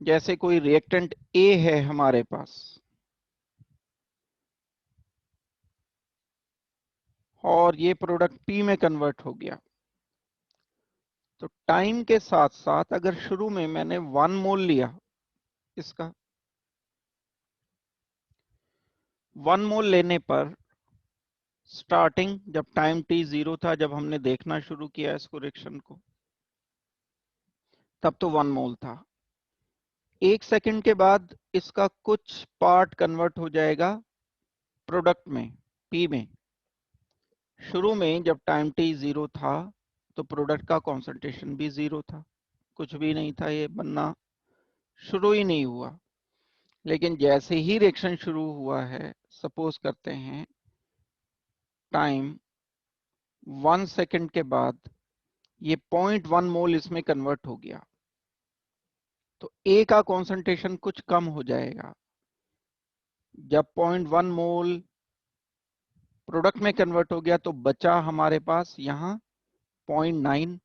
जैसे कोई reactant A है हमारे पास और ये प्रोडक्ट पी में कन्वर्ट हो गया, तो टाइम के साथ साथ अगर शुरू में मैंने 1 मोल लिया इसका, 1 मोल लेने पर स्टार्टिंग जब टाइम टी 0 था, जब हमने देखना शुरू किया इसको रिएक्शन को, तब तो 1 मोल था। 1 सेकंड के बाद इसका कुछ पार्ट कन्वर्ट हो जाएगा प्रोडक्ट में, पी में। शुरू में जब टाइम टी 0 था तो प्रोडक्ट का कॉन्सेंट्रेशन भी 0 था, कुछ भी नहीं था, ये बनना शुरू ही नहीं हुआ। लेकिन जैसे ही रिएक्शन शुरू हुआ है, सपोज करते हैं टाइम 1 सेकंड के बाद ये 0.1 मोल इसमें कन्वर्ट हो गया, तो ए का कॉन्सेंट्रेशन कुछ कम हो जाएगा। जब 0.1 मोल प्रोडक्ट में कन्वर्ट हो गया तो बचा हमारे पास यहां 0.9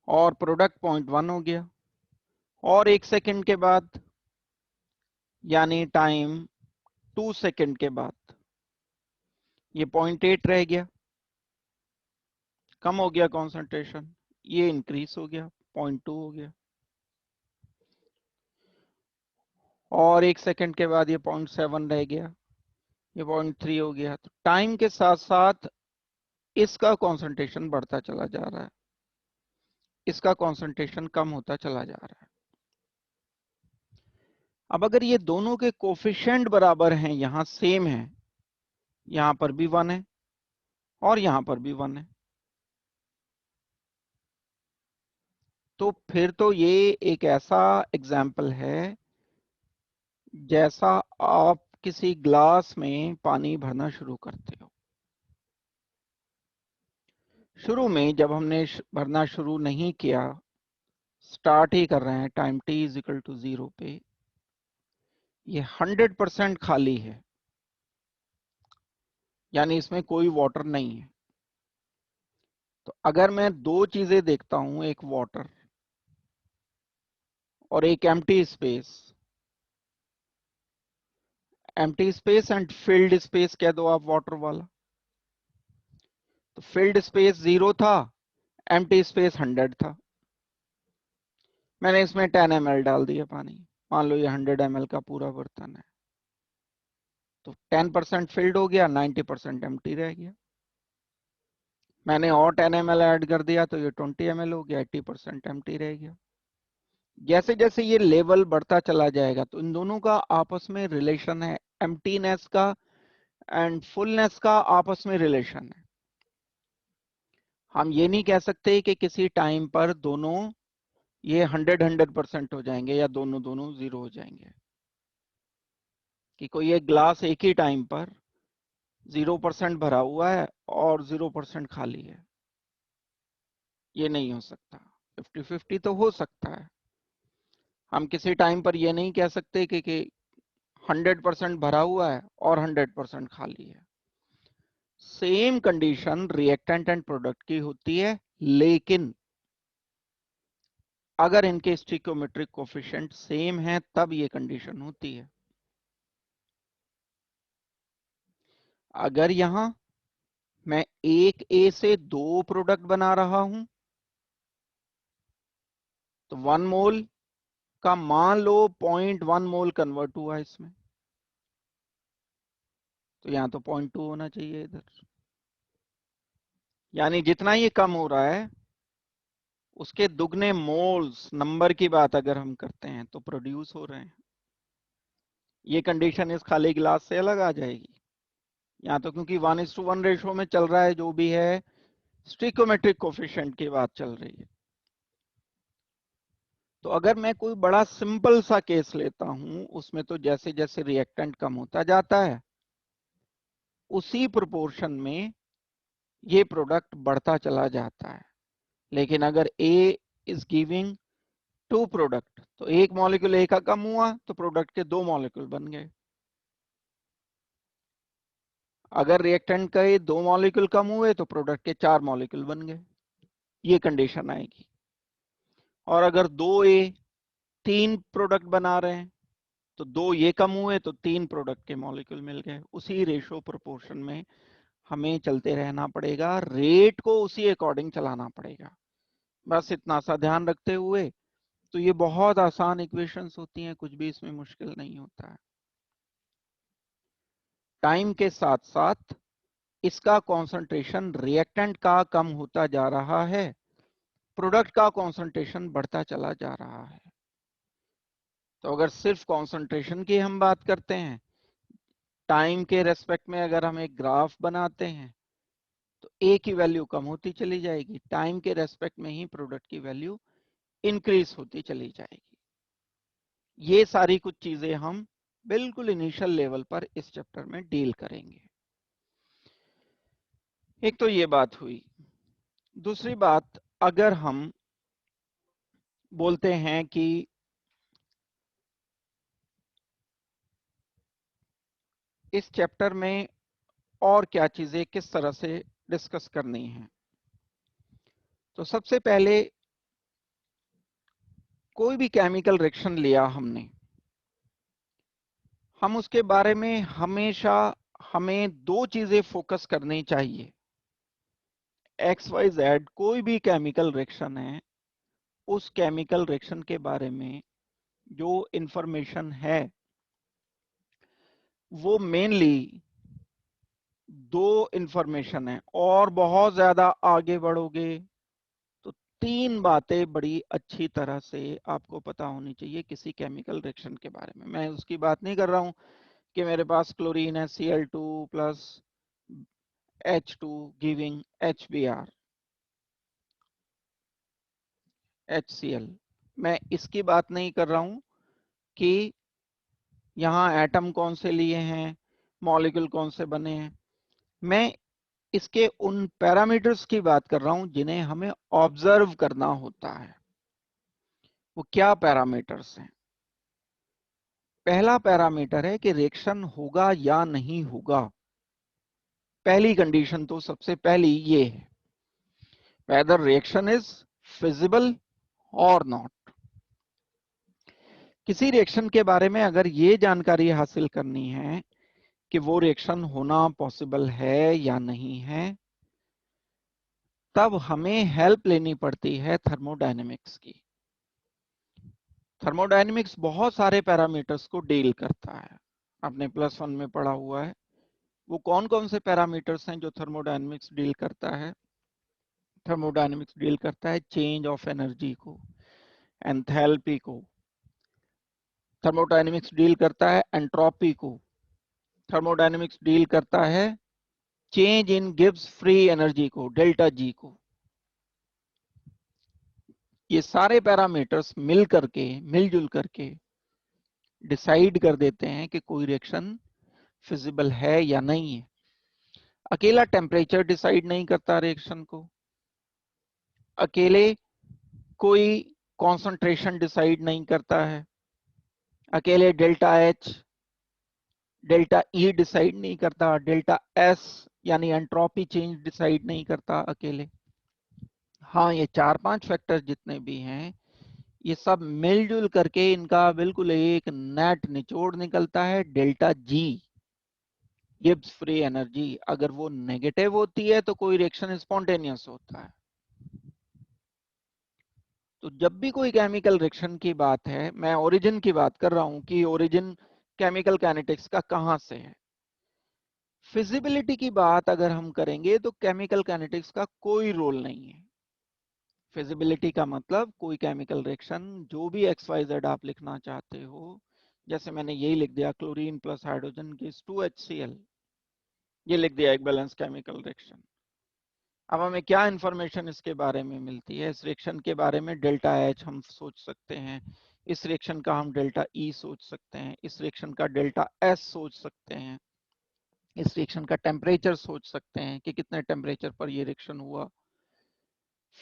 और प्रोडक्ट 0.1 हो गया। और 1 सेकंड के बाद यानी टाइम 2 सेकंड के बाद ये 0.8 रह गया, कम हो गया कॉन्सेंट्रेशन, ये इंक्रीज हो गया 0.2 हो गया। और 1 सेकंड के बाद ये 0.7 रह गया, ये 0.3 हो गया। तो टाइम के साथ साथ इसका कॉन्सेंट्रेशन बढ़ता चला जा रहा है, इसका कॉन्सेंट्रेशन कम होता चला जा रहा है। अब अगर ये दोनों के कोफिशिएंट बराबर हैं, यहां सेम है, यहां पर भी 1 है और यहां पर भी 1 है, तो फिर तो ये एक ऐसा एग्जाम्पल है जैसा आप किसी ग्लास में पानी भरना शुरू करते हो। शुरू में जब हमने भरना शुरू नहीं किया, स्टार्ट ही कर रहे हैं time t is equal to 0 पे, ये 100% खाली है, यानी इसमें कोई वाटर नहीं है। तो अगर मैं दो चीजें देखता हूं, एक वाटर और एक empty space, empty space and field space कह दो आप वाटर वाला, तो फिल्ड स्पेस 0 था, एम्प्टी स्पेस 100 था। मैंने इसमें 10 ml डाल दिया पानी, मान लो ये 100 ml का पूरा बर्तन है, तो 10% फिल्ड हो गया, 90% एम्प्टी रह गया। मैंने और 10 ml ऐड कर दिया तो ये 20 ml हो गया, 80% एम्प्टी रह गया। जैसे जैसे ये लेवल बढ़ता चला जाएगा तो इन दोनों का आपस में रिलेशन है, एम्प्टीनेस का एंड फुलनेस का आपस में रिलेशन है। हम ये नहीं कह सकते कि किसी टाइम पर दोनों ये 100% हो जाएंगे या दोनों दोनों 0 हो जाएंगे, कि कोई एक ग्लास एक ही टाइम पर 0% भरा हुआ है और 0% खाली है, ये नहीं हो सकता। 50-50 तो हो सकता है। हम किसी टाइम पर ये नहीं कह सकते कि 100% भरा हुआ है और 100% खाली है। Same condition reactant and product की होती है, लेकिन अगर इनके स्टिकोमेट्रिक कोफिशिएंट सेम है तब ये कंडीशन होती है। अगर यहां मैं एक ए से दो प्रोडक्ट बना रहा हूं तो 1 मोल का मान लो 0.1 मोल कन्वर्ट हुआ इसमें, तो यहां तो 0.2 होना चाहिए इधर, यानी जितना ये कम हो रहा है उसके दुगने मोल्स नंबर की बात अगर हम करते हैं तो प्रोड्यूस हो रहे हैं। ये कंडीशन इस खाली गिलास से अलग आ जाएगी। यहाँ तो क्योंकि 1:1 रेशो में चल रहा है, जो भी है स्टिकोमेट्रिक कोफिशिएंट की बात चल रही है। तो अगर मैं कोई बड़ा सिंपल सा केस लेता हूं, उसमें तो जैसे जैसे रिएक्टेंट कम होता जाता है उसी प्रोपोर्शन में ये प्रोडक्ट बढ़ता चला जाता है। लेकिन अगर ए इज गिविंग 2 प्रोडक्ट, तो एक मॉलिक्यूल ए का कम हुआ तो प्रोडक्ट के 2 मॉलिक्यूल बन गए। अगर रिएक्टेंट के 2 मॉलिक्यूल कम हुए तो प्रोडक्ट के 4 मॉलिक्यूल बन गए। ये कंडीशन आएगी। और अगर 2A 3 प्रोडक्ट बना रहे हैं तो 2 ये कम हुए तो 3 प्रोडक्ट के मॉलिक्यूल मिल गए। उसी रेशो प्रोपोर्शन में हमें चलते रहना पड़ेगा, रेट को उसी अकॉर्डिंग चलाना पड़ेगा। बस इतना सा ध्यान रखते हुए तो ये बहुत आसान इक्वेशंस होती हैं, कुछ भी इसमें मुश्किल नहीं होता है। टाइम के साथ साथ इसका कॉन्सेंट्रेशन रिएक्टेंट का कम होता जा रहा है, प्रोडक्ट का कॉन्सेंट्रेशन बढ़ता चला जा रहा है। तो अगर सिर्फ कॉन्सेंट्रेशन की हम बात करते हैं, टाइम के रेस्पेक्ट में अगर हम एक ग्राफ बनाते हैं तो ए की वैल्यू कम होती चली जाएगी, टाइम के रेस्पेक्ट में ही प्रोडक्ट की वैल्यू इंक्रीज होती चली जाएगी। ये सारी कुछ चीजें हम बिल्कुल इनिशियल लेवल पर इस चैप्टर में डील करेंगे। एक तो ये बात हुई। दूसरी बात, अगर हम बोलते हैं कि इस चैप्टर में और क्या चीजें किस तरह से डिस्कस करनी है, तो सबसे पहले कोई भी केमिकल रिएक्शन लिया हमने, हम उसके बारे में हमेशा हमें 2 चीजें फोकस करनी चाहिए। XYZ कोई भी केमिकल रिएक्शन है, उस केमिकल रिएक्शन के बारे में जो इंफॉर्मेशन है वो मेनली 2 इंफॉर्मेशन है, और बहुत ज्यादा आगे बढ़ोगे तो 3 बातें बड़ी अच्छी तरह से आपको पता होनी चाहिए किसी केमिकल रिएक्शन के बारे में। मैं उसकी बात नहीं कर रहा हूं कि मेरे पास क्लोरीन है Cl2 plus H2 giving HBr HCl। मैं इसकी बात नहीं कर रहा हूं कि यहाँ एटम कौन से लिए हैं, मॉलिक्यूल कौन से बने हैं। मैं इसके उन पैरामीटर्स की बात कर रहा हूं जिन्हें हमें ऑब्जर्व करना होता है। वो क्या पैरामीटर्स हैं? पहला पैरामीटर है कि रिएक्शन होगा या नहीं होगा। पहली कंडीशन तो सबसे पहली ये है, वेदर रिएक्शन इज फिजिबल और नॉट। किसी रिएक्शन के बारे में अगर ये जानकारी हासिल करनी है कि वो रिएक्शन होना पॉसिबल है या नहीं है, तब हमें हेल्प लेनी पड़ती है थर्मोडायनेमिक्स की। थर्मोडायनेमिक्स बहुत सारे पैरामीटर्स को डील करता है, आपने +1 में पढ़ा हुआ है। वो कौन कौन से पैरामीटर्स हैं जो थर्मोडायनेमिक्स डील करता है? थर्मोडायनेमिक्स डील करता है चेंज ऑफ एनर्जी को, एंथैल्पी को। थर्मोडायनेमिक्स डील करता है एंट्रोपी को। थर्मोडायनेमिक्स डील करता है change in Gibbs free energy को, डेल्टा जी को। ये सारे पैरामीटर्स मिलजुल करके डिसाइड कर देते हैं कि कोई रिएक्शन फिजिबल है या नहीं है। अकेला टेम्परेचर डिसाइड नहीं करता रिएक्शन को, अकेले कोई कॉन्सेंट्रेशन डिसाइड नहीं करता है, अकेले delta H delta E decide नहीं करता, डेल्टा S यानी एंट्रोपी चेंज डिसाइड नहीं करता अकेले। हाँ, ये 4-5 फैक्टर्स जितने भी हैं, ये सब मिलजुल करके इनका बिल्कुल एक नेट निचोड़ निकलता है, delta G, Gibbs free energy. अगर वो नेगेटिव होती है तो कोई रिएक्शन स्पॉन्टेनियस होता है। तो जब भी कोई केमिकल रिएक्शन की बात है, मैं ओरिजिन की बात कर रहा हूं कि ओरिजिन केमिकल काइनेटिक्स का कहां से है। फिजिबिलिटी की बात अगर हम करेंगे तो केमिकल काइनेटिक्स का कोई रोल नहीं है। फिजिबिलिटी का मतलब कोई केमिकल रिएक्शन जो भी XYZ आप लिखना चाहते हो, जैसे मैंने यही लिख दिया chlorine plus hydrogen gives 2HCl, ये लिख दिया एक बैलेंस केमिकल रिएक्शन। अब हमें क्या इंफॉर्मेशन इसके बारे में मिलती है? इस रिएक्शन के बारे में डेल्टा H हम सोच सकते हैं, इस रिएक्शन का हम डेल्टा E सोच सकते हैं, इस रिएक्शन का डेल्टा S सोच सकते हैं, इस रिएक्शन का टेम्परेचर सोच सकते हैं कि कितने टेम्परेचर पर ये रिएक्शन हुआ।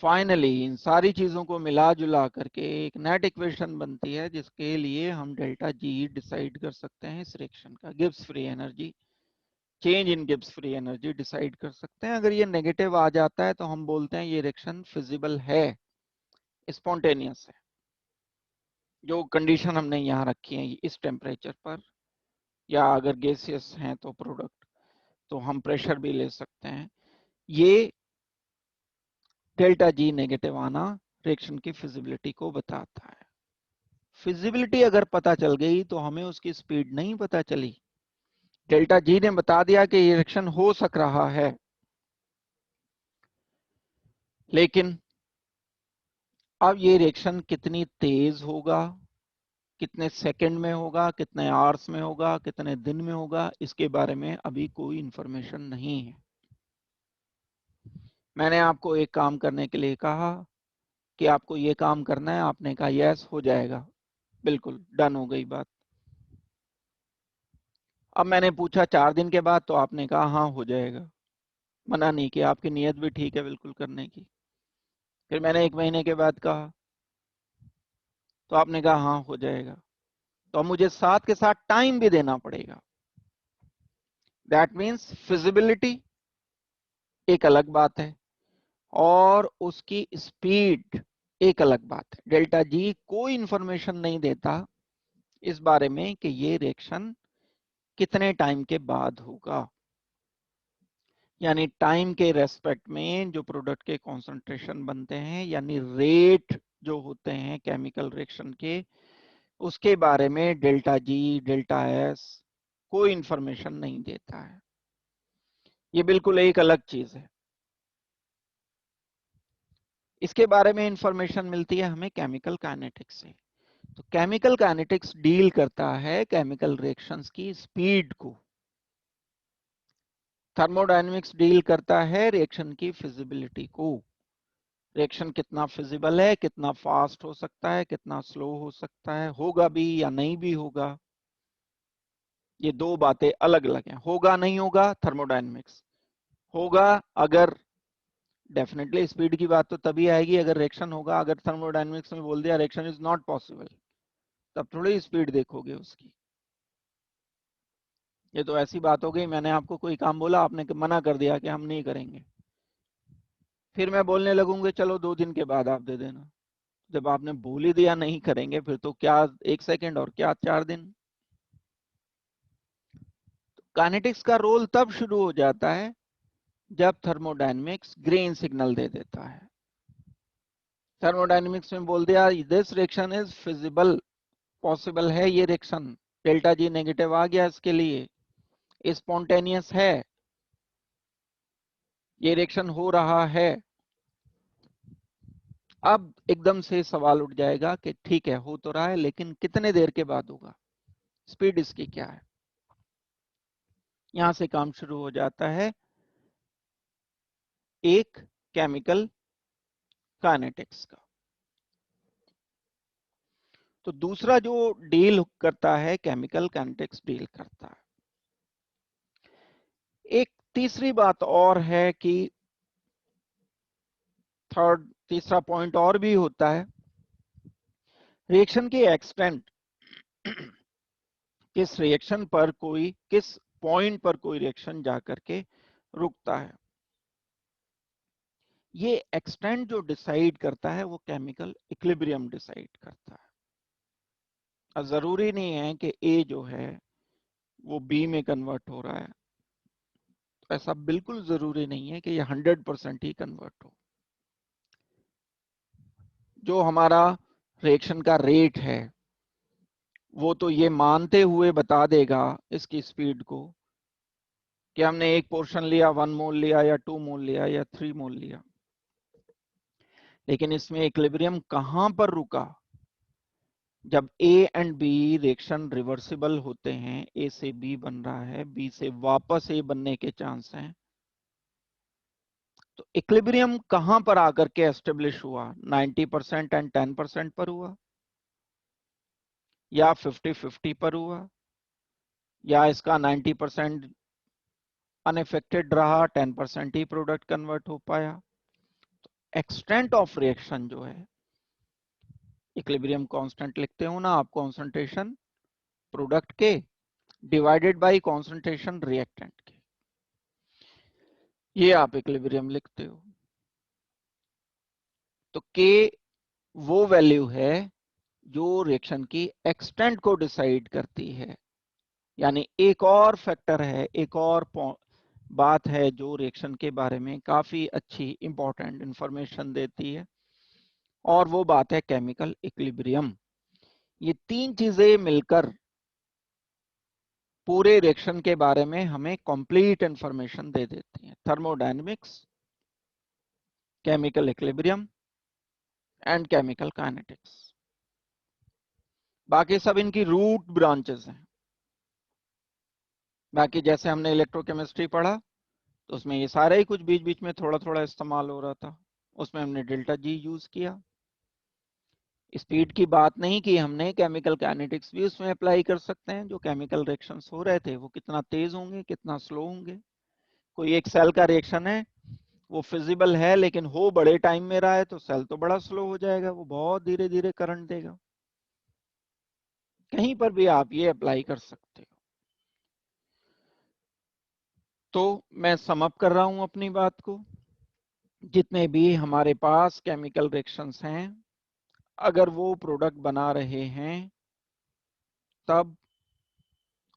फाइनली इन सारी चीजों को मिला जुला करके एक नेट इक्वेशन बनती है जिसके लिए हम डेल्टा G डिसाइड कर सकते हैं, इस रिएक्शन का Gibbs free energy, change in Gibbs free energy decide कर सकते हैं। अगर ये नेगेटिव आ जाता है तो हम बोलते हैं ये रिएक्शन फिजिबल है, स्पॉन्टेनियस है। जो कंडीशन हमने यहाँ रखी है इस टेम्परेचर पर, या अगर गैसियस हैं तो प्रोडक्ट, तो हम प्रेशर भी ले सकते हैं। ये डेल्टा जी नेगेटिव आना रिएक्शन की फिजिबिलिटी को बताता है। फिजिबिलिटी अगर पता चल गई तो हमें उसकी स्पीड नहीं पता चली। डेल्टा जी ने बता दिया कि ये रिएक्शन हो सक रहा है, लेकिन अब ये रिएक्शन कितनी तेज होगा, कितने सेकंड में होगा, कितने आवर्स में होगा, कितने दिन में होगा, इसके बारे में अभी कोई इंफॉर्मेशन नहीं है। मैंने आपको एक काम करने के लिए कहा कि आपको ये काम करना है, आपने कहा यस हो जाएगा, बिल्कुल डन हो गई बात। अब मैंने पूछा 4 दिन के बाद, तो आपने कहा हाँ हो जाएगा, मना नहीं किया, आपकी नीयत भी ठीक है बिल्कुल करने की। फिर मैंने 1 महीने के बाद कहा, तो आपने कहा हाँ हो जाएगा। तो अब मुझे साथ के साथ टाइम भी देना पड़ेगा। दैट मीन्स फिजिबिलिटी एक अलग बात है और उसकी स्पीड एक अलग बात है। डेल्टा जी कोई इंफॉर्मेशन नहीं देता इस बारे में कि ये रिएक्शन कितने टाइम के बाद होगा, यानी टाइम के रेस्पेक्ट में जो प्रोडक्ट के कॉन्सेंट्रेशन बनते हैं, यानी रेट जो होते हैं केमिकल रिएक्शन के, उसके बारे में डेल्टा जी डेल्टा एस कोई इंफॉर्मेशन नहीं देता है। ये बिल्कुल एक अलग चीज है। इसके बारे में इंफॉर्मेशन मिलती है हमें केमिकल काइनेटिक्स से। तो केमिकल काइनेटिक्स डील करता है केमिकल रिएक्शंस की स्पीड को, थर्मोडायनेमिक्स डील करता है रिएक्शन की फिजिबिलिटी को। रिएक्शन कितना फिजिबल है, कितना फास्ट हो सकता है, कितना स्लो हो सकता है, होगा भी या नहीं भी होगा, ये दो बातें अलग अलग हैं। होगा नहीं होगा थर्मोडायनेमिक्स, होगा अगर, डेफिनेटली स्पीड की बात तो तभी आएगी अगर रिएक्शन होगा। अगर थर्मोडायनेमिक्स में बोल दिया रिएक्शन इज नॉट पॉसिबल, तब थोड़ी स्पीड देखोगे उसकी। ये तो ऐसी बात हो गई, मैंने आपको कोई काम बोला, आपने मना कर दिया कि हम नहीं करेंगे, फिर मैं बोलने लगूंगा चलो 2 दिन के बाद आप दे देना। जब आपने बोल ही दिया नहीं करेंगे, फिर तो क्या 1 सेकेंड और क्या 4 दिन। काइनेटिक्स का रोल तब शुरू हो जाता है जब थर्मोडायनेमिक्स ग्रीन सिग्नल दे देता है। थर्मोडायनेमिक्स में बोल दिया this reaction is feasible, possible है ये रिएक्शन, डेल्टा जी नेगेटिव आ गया इसके लिए, स्पॉन्टेनियस है, ये रिएक्शन हो रहा है। अब एकदम से सवाल उठ जाएगा कि ठीक है हो तो रहा है, लेकिन कितने देर के बाद होगा, स्पीड इसकी क्या है। यहां से काम शुरू हो जाता है एक केमिकल काइनेटिक्स का। तो दूसरा जो डील करता है केमिकल काइनेटिक्स डील करता है। एक तीसरी बात और है कि तीसरा पॉइंट और भी होता है, रिएक्शन की एक्सटेंट, किस रिएक्शन पर कोई, किस पॉइंट पर कोई रिएक्शन जाकर के रुकता है, ये एक्सटेंट जो डिसाइड करता है वो केमिकल इक्विलिब्रियम डिसाइड करता है। अब जरूरी नहीं है कि ए जो है वो बी में कन्वर्ट हो रहा है, तो ऐसा बिल्कुल जरूरी नहीं है कि ये 100% ही कन्वर्ट हो। जो हमारा रिएक्शन का रेट है वो तो ये मानते हुए बता देगा इसकी स्पीड को कि हमने एक पोर्शन लिया, 1 मोल लिया या 2 मोल लिया या 3 मोल लिया, लेकिन इसमें इक्विलिब्रियम कहां पर रुका, जब A and B reaction reversible होते हैं, ए से बी बन रहा है, बी से वापस ए बनने के चांस हैं, तो इक्विलिब्रियम कहां पर आकर के एस्टेब्लिश हुआ, 90% एंड 10% पर हुआ, या 50-50 पर हुआ, या इसका 90% अनइफेक्टेड रहा, 10% ही प्रोडक्ट कन्वर्ट हो पाया। एक्सटेंट ऑफ रिएक्शन जो है, इक्विलिब्रियम कांस्टेंट लिखते हो ना आप, कॉन्सेंट्रेशन प्रोडक्ट के डिवाइडेड बाय कॉन्सेंट्रेशन रिएक्टेंट के, ये आप इक्विलिब्रियम लिखते हो। तो के वो वैल्यू है जो रिएक्शन की एक्सटेंट को डिसाइड करती है। यानी एक और फैक्टर है, एक और बात है जो रिएक्शन के बारे में काफी अच्छी इंपॉर्टेंट इंफॉर्मेशन देती है, और वो बात है केमिकल इक्विलिब्रियम। ये तीन चीजें मिलकर पूरे रिएक्शन के बारे में हमें कंप्लीट इंफॉर्मेशन दे देती हैं। Thermodynamics, chemical equilibrium and chemical kinetics. बाकी सब इनकी रूट ब्रांचेस हैं। बाकी जैसे हमने इलेक्ट्रोकेमिस्ट्री पढ़ा तो उसमें ये सारा ही कुछ बीच बीच में थोड़ा थोड़ा इस्तेमाल हो रहा था, उसमें हमने डेल्टा जी यूज किया। स्पीड की बात नहीं की हमने, केमिकल काइनेटिक्स भी उसमें अप्लाई कर सकते हैं। जो केमिकल रिएक्शंस हो रहे थे वो कितना तेज होंगे, कितना स्लो होंगे। कोई एक सेल का रिएक्शन है, वो फिजिबल है लेकिन हो बड़े टाइम में रहा है, तो सेल तो बड़ा स्लो हो जाएगा, वो बहुत धीरे धीरे करंट देगा। कहीं पर भी आप ये अप्लाई कर सकते हो। तो मैं समअप कर रहा हूं अपनी बात को। जितने भी हमारे पास केमिकल रिएक्शंस हैं, अगर वो प्रोडक्ट बना रहे हैं तब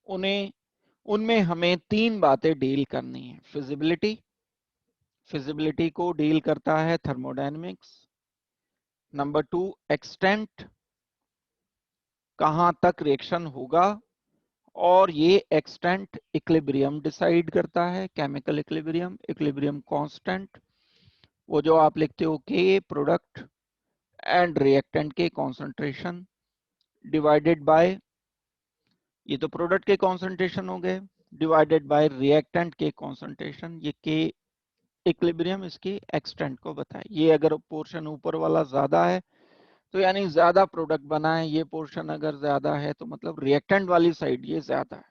उन्हें उनमें हमें तीन बातें डील करनी है। फिजिबिलिटी, फिजिबिलिटी को डील करता है थर्मोडायनेमिक्स। नंबर टू, एक्सटेंट, कहां तक रिएक्शन होगा, और ये एक्सटेंट इक्विलिब्रियम डिसाइड करता है, केमिकल इक्विलिब्रियम, इक्विलिब्रियम कांस्टेंट, वो जो आप लिखते हो के प्रोडक्ट एंड रिएक्टेंट के कॉन्सेंट्रेशन डिवाइडेड बाय, ये तो प्रोडक्ट के कॉन्सेंट्रेशन हो गए, डिवाइडेड बाय रिएक्टेंट के कॉन्सेंट्रेशन। ये के इक्विलिब्रियम इसकी एक्सटेंट को बताए। ये अगर पोर्शन ऊपर वाला ज्यादा है तो यानी ज्यादा प्रोडक्ट बना है, ये पोर्शन अगर ज्यादा है तो मतलब रिएक्टेंट वाली साइड ये ज्यादा है।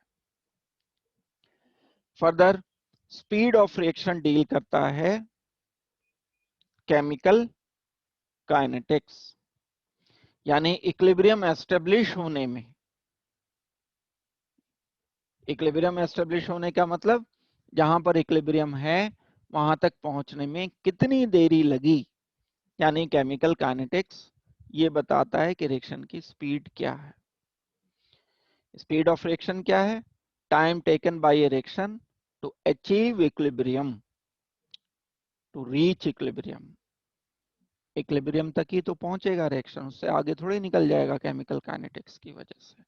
Further speed of reaction deal करता है केमिकल काइनेटिक्स। यानी इक्विलिब्रियम एस्टेब्लिश होने में, इक्विलिब्रियम एस्टेब्लिश होने का मतलब जहां पर इक्विलिब्रियम है वहां तक पहुंचने में कितनी देरी लगी, यानी केमिकल काइनेटिक्स ये बताता है कि रिएक्शन की स्पीड क्या है। स्पीड ऑफ रिएक्शन क्या है? Time taken by a reaction to achieve equilibrium, to reach equilibrium. Equilibrium तक ही तो पहुंचेगा रिएक्शन, उससे आगे थोड़ी निकल जाएगा केमिकल काइनेटिक्स की वजह से।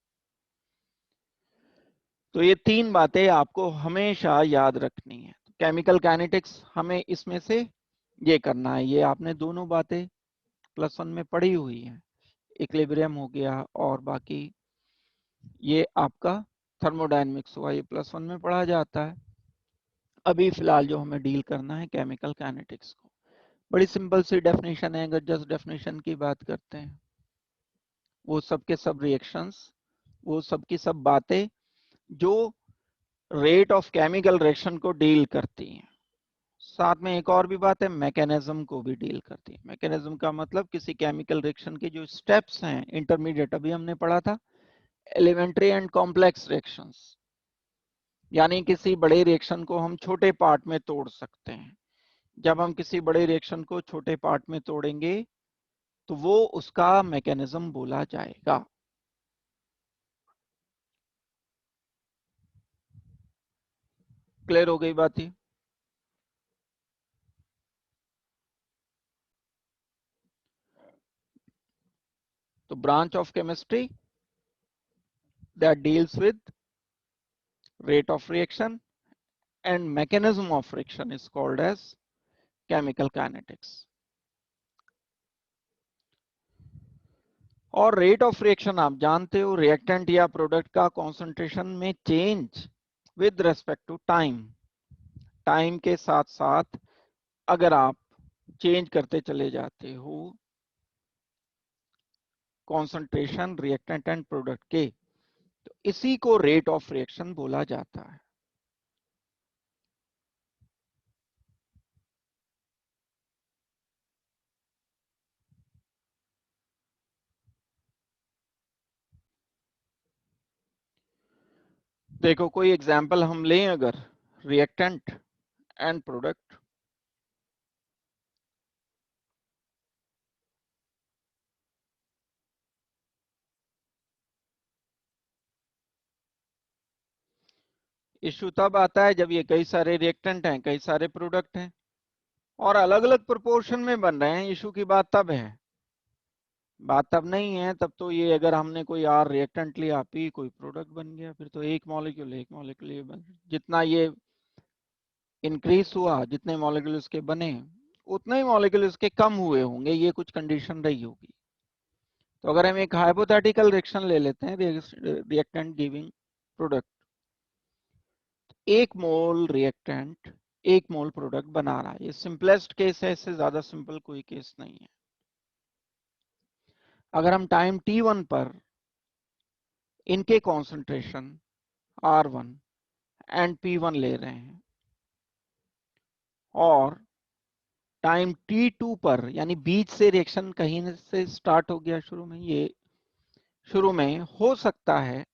तो ये तीन बातें आपको हमेशा याद रखनी है। केमिकल काइनेटिक्स हमें इसमें से ये करना है। ये आपने दोनों बातें +1 में पढ़ी हुई हैं, इक्विलिब्रियम हो गया और बाकी ये आपका थर्मोडायनेमिक्स हुआ, ये +1 में पढ़ा जाता है। अभी फिलहाल जो हमें डील करना है केमिकल काइनेटिक्स को। बड़ी सिंपल सी डेफिनेशन है, अगर जस्ट डेफिनेशन की बात करते हैं, वो सब के सब रिएक्शंस, वो सब की सब बातें जो रेट ऑफ केमिकल रिएक्शन को डील करती हैं। साथ में एक और भी बात है, मैकेनिज्म को भी डील करती है। मैकेनिज्म का मतलब किसी केमिकल रिएक्शन के जो स्टेप्स हैं, इंटरमीडिएट अभी हमने पढ़ा था, एलिमेंट्री एंड कॉम्प्लेक्स रिएक्शंस, यानी किसी बड़े रिएक्शन को हम छोटे पार्ट में तोड़ सकते हैं। जब हम किसी बड़े रिएक्शन को छोटे पार्ट में तोड़ेंगे तो वो उसका मैकेनिज्म बोला जाएगा। क्लियर हो गई बात ही? तो branch of chemistry that deals with rate of reaction and mechanism of reaction is called as chemical kinetics. और रेट ऑफ रिएक्शन आप जानते हो, रिएक्टेंट या प्रोडक्ट का कॉन्सेंट्रेशन में change with respect to time. Time के साथ साथ अगर आप चेंज करते चले जाते हो कॉन्सेंट्रेशन रिएक्टेंट एंड प्रोडक्ट के, तो इसी को रेट ऑफ रिएक्शन बोला जाता है। देखो कोई एग्जांपल हम लें, अगर रिएक्टेंट एंड प्रोडक्ट, इश्यू तब आता है जब ये कई सारे रिएक्टेंट हैं, कई सारे प्रोडक्ट हैं और अलग अलग प्रोपोर्शन में बन रहे हैं। इश्यू की बात तब है, बात तब नहीं है। तब तो ये अगर हमने कोई आर रिएक्टेंट लिया, पी कोई प्रोडक्ट बन गया, फिर तो एक मॉलिक्यूल ये बन, जितना ये इंक्रीज हुआ, जितने मॉलिक्यूल इसके बने उतने ही मॉलिक्यूल इसके कम हुए होंगे, ये कुछ कंडीशन रही होगी। तो अगर हम एक हाइपोथेटिकल रिएक्शन ले लेते हैं, रिएक्टेंट गिविंग प्रोडक्ट, एक मोल रिएक्टेंट एक मोल प्रोडक्ट बना रहा है, ये सिंपलेस्ट केस है, इससे ज्यादा सिंपल कोई केस नहीं है। अगर हम टाइम t1 पर इनके कॉन्सेंट्रेशन R1 एंड P1 ले रहे हैं और टाइम t2 पर, यानी बीच से रिएक्शन कहीं से स्टार्ट हो गया, शुरू में ये शुरू में हो सकता है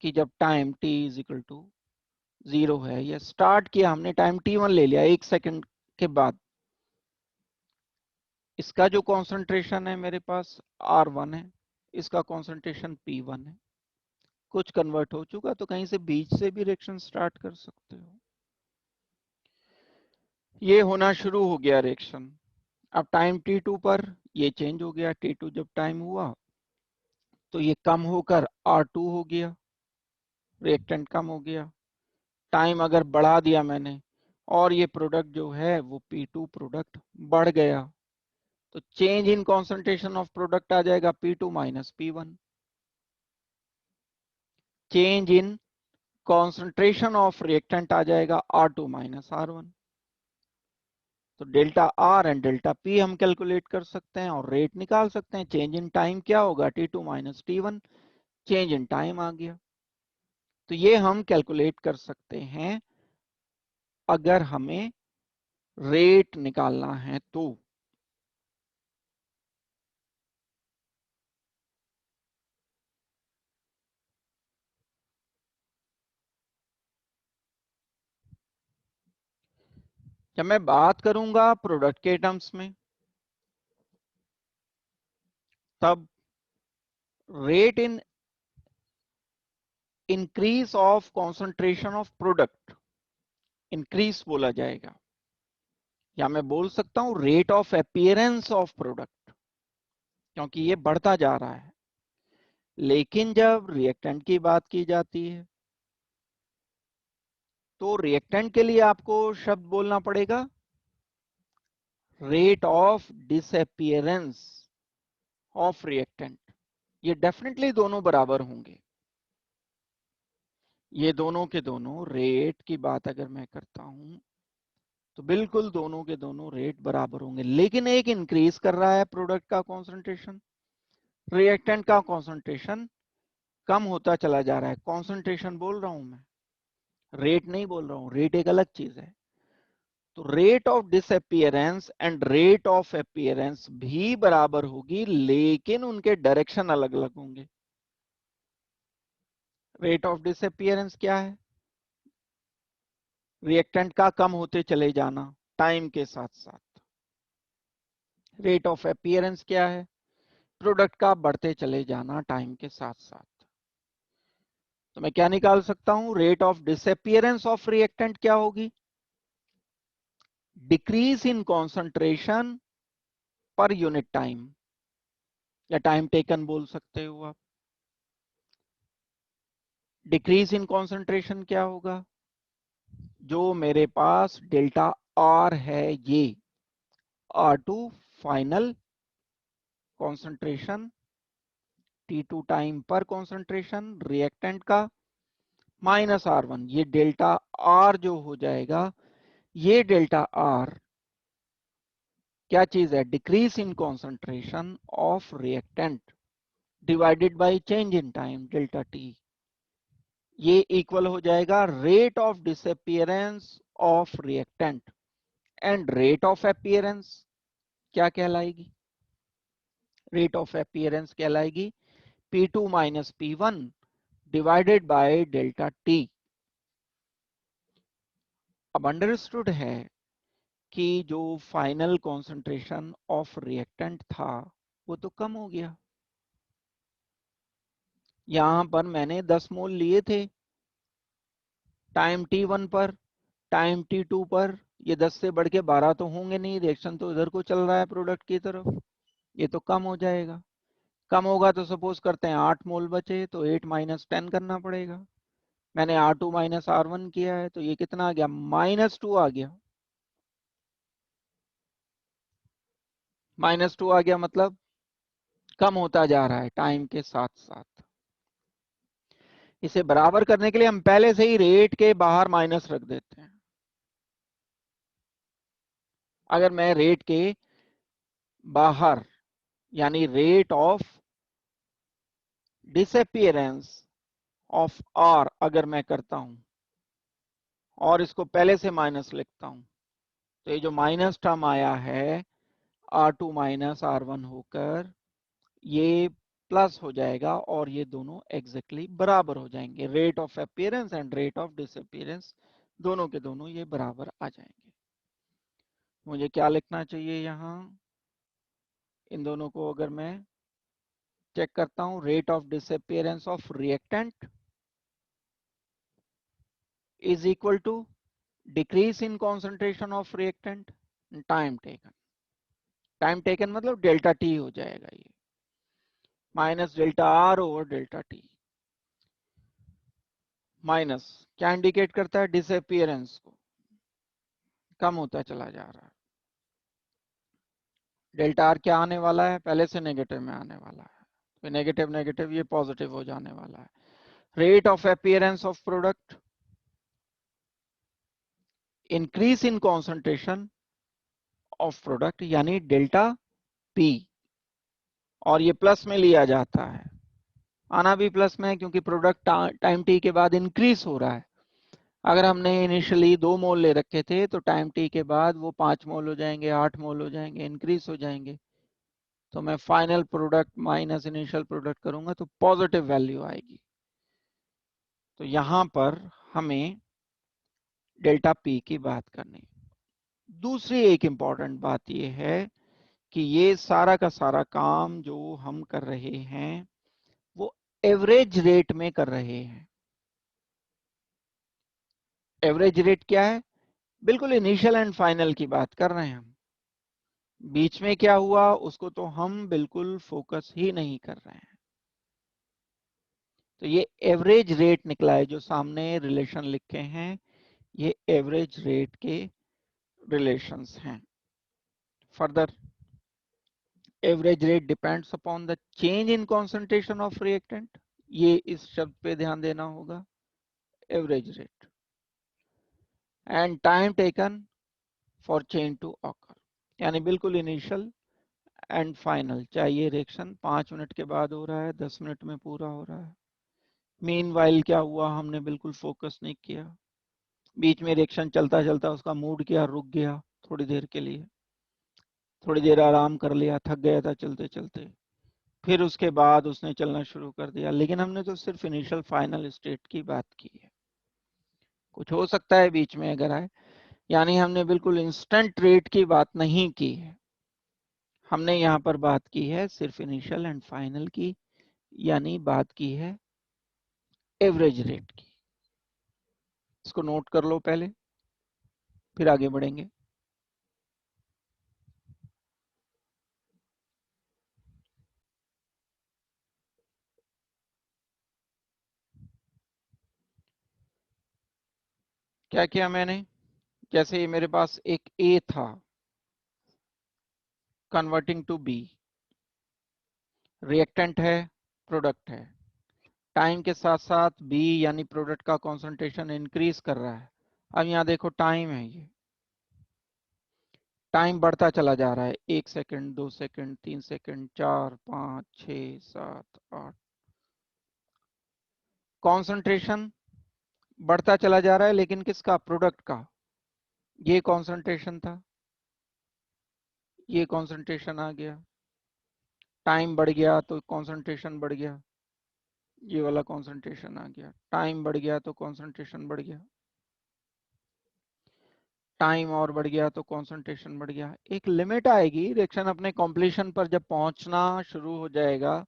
कि जब time t is equal to 0 है, या स्टार्ट किया हमने टाइम t1 ले लिया 1 सेकंड के बाद, इसका जो कॉन्सेंट्रेशन है मेरे पास R1 है, इसका कॉन्सेंट्रेशन P1 है, कुछ कन्वर्ट हो चुका, तो कहीं से बीच से भी रिएक्शन स्टार्ट कर सकते हो। ये होना शुरू हो गया रिएक्शन। अब टाइम t2 पर ये चेंज हो गया, t2 जब टाइम हुआ तो ये कम होकर R2 हो गया, रिएक्टेंट कम हो गया। टाइम अगर बढ़ा दिया मैंने और ये प्रोडक्ट जो है वो P2 प्रोडक्ट बढ़ गया, तो change in concentration of product आ जाएगा P2 minus P1। Change in concentration of reactant आ जाएगा R2 माइनस R1। तो delta R and delta P हम कैलकुलेट कर सकते हैं और रेट निकाल सकते हैं। चेंज इन टाइम क्या होगा, T2 minus T1, change in time आ गया। तो ये हम कैलकुलेट कर सकते हैं अगर हमें रेट निकालना है तो। जब मैं बात करूंगा प्रोडक्ट के टर्म्स में, तब rate in increase of concentration of product increase बोला जाएगा, या मैं बोल सकता हूं rate of appearance of product, क्योंकि ये बढ़ता जा रहा है। लेकिन जब रिएक्टेंट की बात की जाती है तो रिएक्टेंट के लिए आपको शब्द बोलना पड़ेगा rate of disappearance of reactant. ये डेफिनेटली दोनों बराबर होंगे, ये दोनों के दोनों रेट की बात अगर मैं करता हूं तो बिल्कुल दोनों के दोनों रेट बराबर होंगे। लेकिन एक इंक्रीज कर रहा है प्रोडक्ट का कॉन्सेंट्रेशन, रिएक्टेंट का कॉन्सेंट्रेशन कम होता चला जा रहा है। कॉन्सेंट्रेशन बोल रहा हूं मैं, रेट नहीं बोल रहा हूं, रेट एक अलग चीज है। तो rate of disappearance and rate of appearance भी बराबर होगी, लेकिन उनके डायरेक्शन अलग अलग होंगे। रेट ऑफ डिसअपीयरेंस क्या है, रिएक्टेंट का कम होते चले जाना टाइम के साथ साथ। रेट ऑफ अपीयरेंस क्या है, प्रोडक्ट का बढ़ते चले जाना टाइम के साथ साथ। तो मैं क्या निकाल सकता हूं, rate of disappearance of reactant क्या होगी, डिक्रीज इन कॉन्सेंट्रेशन पर यूनिट टाइम, या टाइम टेकन बोल सकते हो आप। डिक्रीज इन कॉन्सेंट्रेशन क्या होगा, जो मेरे पास डेल्टा आर है, ये R2 final concentration, T2 time पर कॉन्सेंट्रेशन रिएक्टेंट का, माइनस R1, ये डेल्टा R जो हो जाएगा, ये डेल्टा R क्या चीज है, decrease in concentration of reactant divided by change in time delta T, ये इक्वल हो जाएगा rate of disappearance of reactant. And rate of appearance क्या कहलाएगी, रेट ऑफ अपीयरेंस कहलाएगी P2 minus P1 divided by delta T। अब understood है कि जो फाइनल कॉन्सेंट्रेशन ऑफ रिएक्टेंट था वो तो कम हो गया। यहां पर मैंने 10 मोल लिए थे, टाइम t1 पर, टाइम t2 पर, ये 10 से बढ़ के 12 तो होंगे नहीं, रिएक्शन तो इधर को चल रहा है प्रोडक्ट की तरफ, ये तो कम हो जाएगा। कम होगा तो सपोज करते हैं 8 मोल बचे, तो 8 माइनस 10 करना पड़ेगा। मैंने R2 माइनस R1 किया है, तो ये कितना आ गया, -2 आ गया। -2 आ गया मतलब कम होता जा रहा है टाइम के साथ साथ। इसे बराबर करने के लिए हम पहले से ही रेट के बाहर माइनस रख देते हैं। अगर मैं रेट के बाहर यानी rate of disappearance of R अगर मैं करता हूं और इसको पहले से माइनस लिखता हूं, तो ये जो माइनस टर्म आया है R2 माइनस R1 होकर ये प्लस हो जाएगा और ये दोनों एग्जैक्टली बराबर हो जाएंगे। Rate of appearance and rate of disappearance दोनों के दोनों ये बराबर आ जाएंगे। मुझे क्या लिखना चाहिए यहाँ, इन दोनों को अगर मैं चेक करता हूं, rate of disappearance of reactant is equal to decrease in concentration of reactant time taken। Time taken मतलब डेल्टा टी हो जाएगा ये, minus delta R over delta T. Minus क्या इंडिकेट करता है, डिसअपियरेंस को, कम होता चला जा रहा है। डेल्टा आर क्या आने वाला है, पहले से नेगेटिव में आने वाला है, तो नेगेटिव नेगेटिव ये पॉजिटिव हो जाने वाला है। Rate of appearance of product increase in concentration of product यानी डेल्टा पी, और ये प्लस में लिया जाता है, आना भी प्लस में है क्योंकि प्रोडक्ट टाइम टी के बाद इंक्रीज हो रहा है। अगर हमने इनिशियली 2 मोल ले रखे थे तो टाइम टी के बाद वो 5 मोल हो जाएंगे, 8 मोल हो जाएंगे, इंक्रीज हो जाएंगे। तो मैं final product minus initial product करूंगा तो पॉजिटिव वैल्यू आएगी। तो यहां पर हमें डेल्टा पी की बात करनी। दूसरी एक इंपॉर्टेंट बात यह है कि ये सारा का सारा काम जो हम कर रहे हैं वो एवरेज रेट में कर रहे हैं। एवरेज रेट क्या है, बिल्कुल इनिशियल एंड फाइनल की बात कर रहे हैं हम। बीच में क्या हुआ उसको तो हम बिल्कुल फोकस ही नहीं कर रहे हैं। तो ये एवरेज रेट निकला है, जो सामने रिलेशन लिखे हैं ये एवरेज रेट के रिलेशंस हैं। Further average rate depends upon the change in concentration of reactant, ये इस शब्द पे ध्यान देना होगा, average rate, and time taken for change to occur, यानी बिल्कुल इनिशियल एंड फाइनल, चाहे ये रिएक्शन 5 मिनट के बाद हो रहा है, 10 मिनट में पूरा हो रहा है। मीनवाइल क्या हुआ, हमने बिल्कुल फोकस नहीं किया, बीच में रिएक्शन चलता चलता उसका मूड क्या रुक गया, थोड़ी देर के लिए, थोड़ी देर आराम कर लिया, थक गया था चलते चलते, फिर उसके बाद उसने चलना शुरू कर दिया। लेकिन हमने तो सिर्फ इनिशियल फाइनल स्टेट की बात की है, कुछ हो सकता है बीच में अगर आए, यानी हमने बिल्कुल इंस्टेंट रेट की बात नहीं की है। हमने यहाँ पर बात की है सिर्फ इनिशियल एंड फाइनल की, यानी बात की है एवरेज रेट की। इसको नोट कर लो पहले, फिर आगे बढ़ेंगे। क्या किया मैंने, जैसे ये मेरे पास एक ए था कन्वर्टिंग टू बी, रिएक्टेंट है, प्रोडक्ट है, टाइम के साथ साथ बी यानी प्रोडक्ट का कंसंट्रेशन इंक्रीज कर रहा है। अब यहाँ देखो टाइम है, ये टाइम बढ़ता चला जा रहा है, 1 सेकंड, 2 सेकंड, 3 सेकंड, 4, 5, 6, 7, 8, कंसंट्रेशन बढ़ता चला जा रहा है, लेकिन किसका, प्रोडक्ट का। ये कंसंट्रेशन था, ये कंसंट्रेशन आ गया, टाइम बढ़ गया तो कंसंट्रेशन बढ़ गया, ये वाला कंसंट्रेशन आ गया, टाइम बढ़ गया तो कंसंट्रेशन बढ़ गया, टाइम और बढ़ गया तो कंसंट्रेशन बढ़ गया। एक लिमिट आएगी, रिएक्शन अपने कंप्लीशन पर जब पहुंचना शुरू हो जाएगा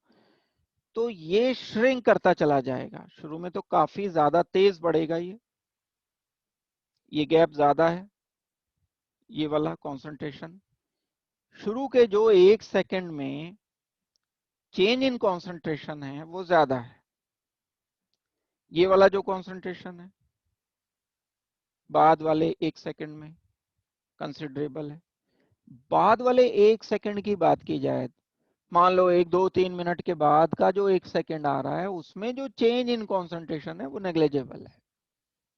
तो ये श्रिंक करता चला जाएगा। शुरू में तो काफी ज्यादा तेज बढ़ेगा ये, ये गैप ज्यादा है, ये वाला कॉन्सेंट्रेशन। शुरू के जो 1 सेकंड में चेंज इन कॉन्सेंट्रेशन है वो ज्यादा है, ये वाला जो कॉन्सेंट्रेशन है बाद वाले 1 सेकंड में कंसिडरेबल है। बाद वाले 1 सेकंड की बात की जाए, मान लो 1 2 3 मिनट के बाद का जो 1 सेकंड आ रहा है उसमें जो चेंज इन कॉन्सेंट्रेशन है वो नेग्लिजिबल है,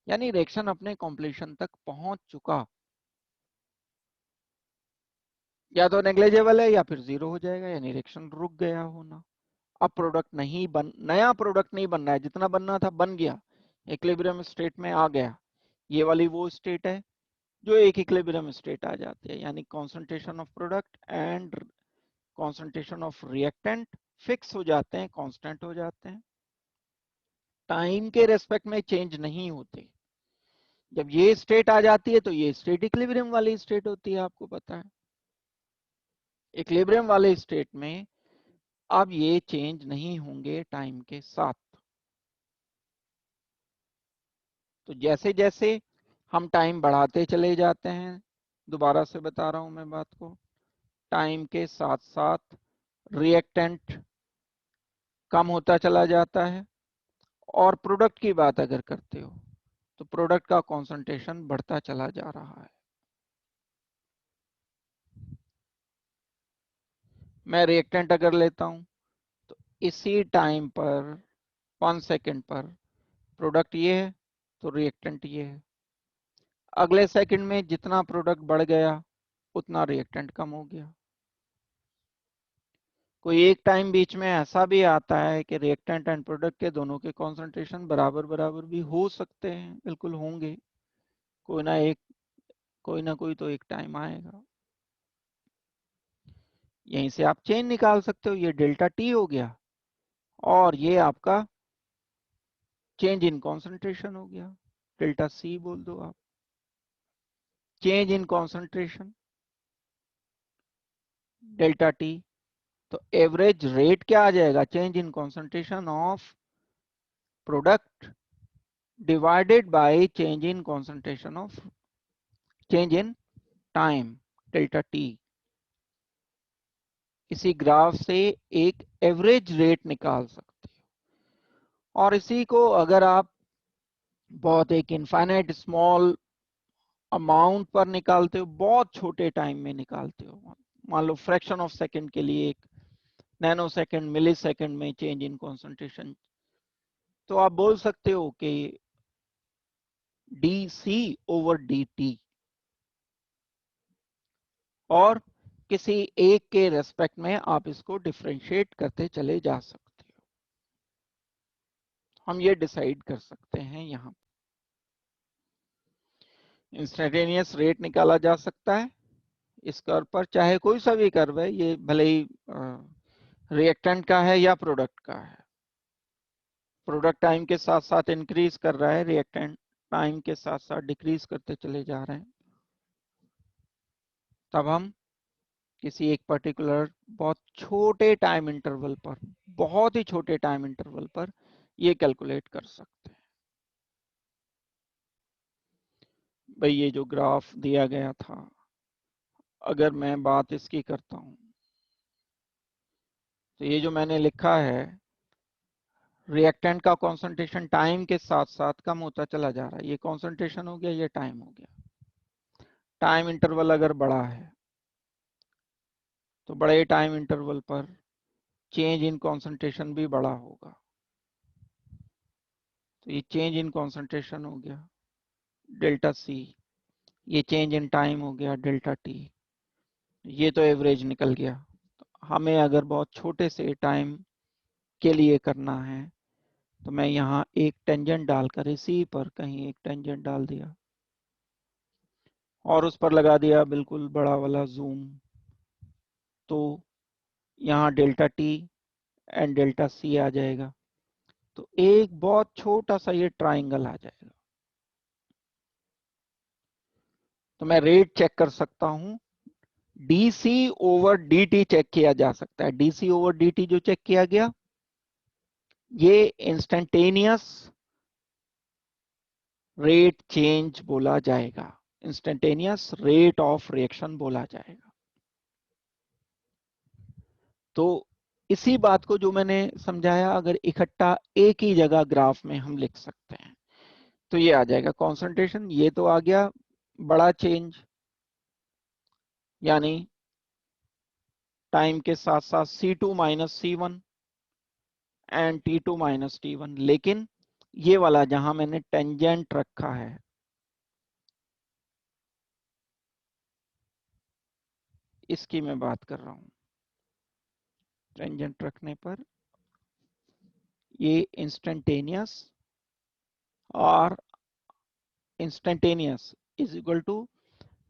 यानी रिएक्शन अपने कंप्लीशन तक पहुंच चुका। या तो नेग्लिजिबल है या फिर जीरो हो जाएगा, यानी रिएक्शन रुक गया होना। अब प्रोडक्ट नहीं बन, नया प्रोडक्ट नहीं बन रहा है, जितना बनना था बन गया, इक्विलिब्रियम स्टेट में आ गया। ये वाली वो स्टेट है जो एक इक्विलिब्रियम स्टेट आ जाती है, यानी concentration of product and concentration of reactant fix हो जाते हैं, कांस्टेंट हो जाते हैं, टाइम के रेस्पेक्ट में चेंज नहीं होते। जब ये स्टेट आ जाती है तो ये स्टेट इक्विलिब्रियम वाली स्टेट होती है, आपको पता है। इक्विलिब्रियम वाले स्टेट में अब ये चेंज नहीं होंगे टाइम के साथ। तो जैसे जैसे हम टाइम बढ़ाते चले जाते हैं, दोबारा से बता रहा हूं मैं बात को, टाइम के साथ साथ रिएक्टेंट कम होता चला जाता है। और प्रोडक्ट की बात अगर करते हो तो प्रोडक्ट का कॉन्सेंट्रेशन बढ़ता चला जा रहा है। मैं रिएक्टेंट अगर लेता हूं तो इसी टाइम पर 1 सेकंड पर प्रोडक्ट ये है तो रिएक्टेंट ये है। अगले सेकंड में जितना प्रोडक्ट बढ़ गया उतना रिएक्टेंट कम हो गया। कोई एक टाइम बीच में ऐसा भी आता है कि रिएक्टेंट एंड प्रोडक्ट के दोनों के कॉन्सेंट्रेशन बराबर बराबर भी हो सकते हैं, बिल्कुल होंगे। कोई ना कोई तो एक टाइम आएगा। यहीं से आप चेन निकाल सकते हो, ये डेल्टा टी हो गया और ये आपका चेंज इन कॉन्सेंट्रेशन हो गया, डेल्टा सी बोल दो आप। Change in concentration delta T, तो एवरेज रेट क्या आ जाएगा, change in concentration of product divided by change in concentration of change in time delta T. इसी ग्राफ से एक एवरेज रेट निकाल सकते हो। और इसी को अगर आप बहुत एक इनफाइनाइट स्मॉल अमाउंट पर निकालते हो, बहुत छोटे टाइम में निकालते हो, मान लो फ्रैक्शन ऑफ सेकंड के लिए, एक नैनो सेकंड मिली सेकंड में चेंज इन कॉन्सेंट्रेशन, तो आप बोल सकते हो कि D C over D T, और किसी एक के रेस्पेक्ट में आप इसको डिफरेंशिएट करते चले जा सकते हो। हम ये डिसाइड कर सकते हैं। यहाँ इंस्टेंटेनियस रेट निकाला जा सकता है इस कर्व पर, चाहे कोई सा भी कर्व है, ये भले ही रिएक्टेंट का है या प्रोडक्ट का है। प्रोडक्ट टाइम के साथ साथ इंक्रीज कर रहा है, रिएक्टेंट टाइम के साथ साथ डिक्रीज करते चले जा रहे हैं। तब हम किसी एक पर्टिकुलर बहुत छोटे टाइम इंटरवल पर, बहुत ही छोटे टाइम इंटरवल पर ये कैलकुलेट कर सकते हैं। भाई ये जो ग्राफ दिया गया था, अगर मैं बात इसकी करता हूं तो ये जो मैंने लिखा है, रिएक्टेंट का कॉन्सेंट्रेशन टाइम के साथ साथ कम होता चला जा रहा है, ये कॉन्सेंट्रेशन हो गया, ये टाइम हो गया। टाइम इंटरवल अगर बड़ा है तो बड़े टाइम इंटरवल पर चेंज इन कॉन्सेंट्रेशन भी बड़ा होगा, तो ये चेंज इन कॉन्सेंट्रेशन हो गया डेल्टा सी, ये चेंज इन टाइम हो गया डेल्टा टी, ये तो एवरेज निकल गया। तो हमें अगर बहुत छोटे से टाइम के लिए करना है तो मैं यहाँ एक टेंजेंट डालकर इसी पर कहीं एक टेंजेंट डाल दिया और उस पर लगा दिया बिल्कुल बड़ा वाला जूम, तो यहाँ delta T and delta C आ जाएगा। तो एक बहुत छोटा सा ये ट्राइंगल आ जाएगा। तो मैं रेट चेक कर सकता हूं, डीसी ओवर dt चेक किया जा सकता है। डीसी ओवर dt जो चेक किया गया, ये इंस्टेंटेनियस रेट चेंज बोला जाएगा, इंस्टेंटेनियस रेट ऑफ रिएक्शन बोला जाएगा। तो इसी बात को जो मैंने समझाया अगर इकट्ठा एक ही जगह ग्राफ में हम लिख सकते हैं तो ये आ जाएगा कॉन्सेंट्रेशन। ये तो आ गया बड़ा चेंज, यानी टाइम के साथ साथ C2 minus C1 and T2 minus T1। लेकिन ये वाला जहां मैंने टेंजेंट रखा है, इसकी मैं बात कर रहा हूं। टेंजेंट रखने पर ये इंस्टेंटेनियस और instantaneous is equal to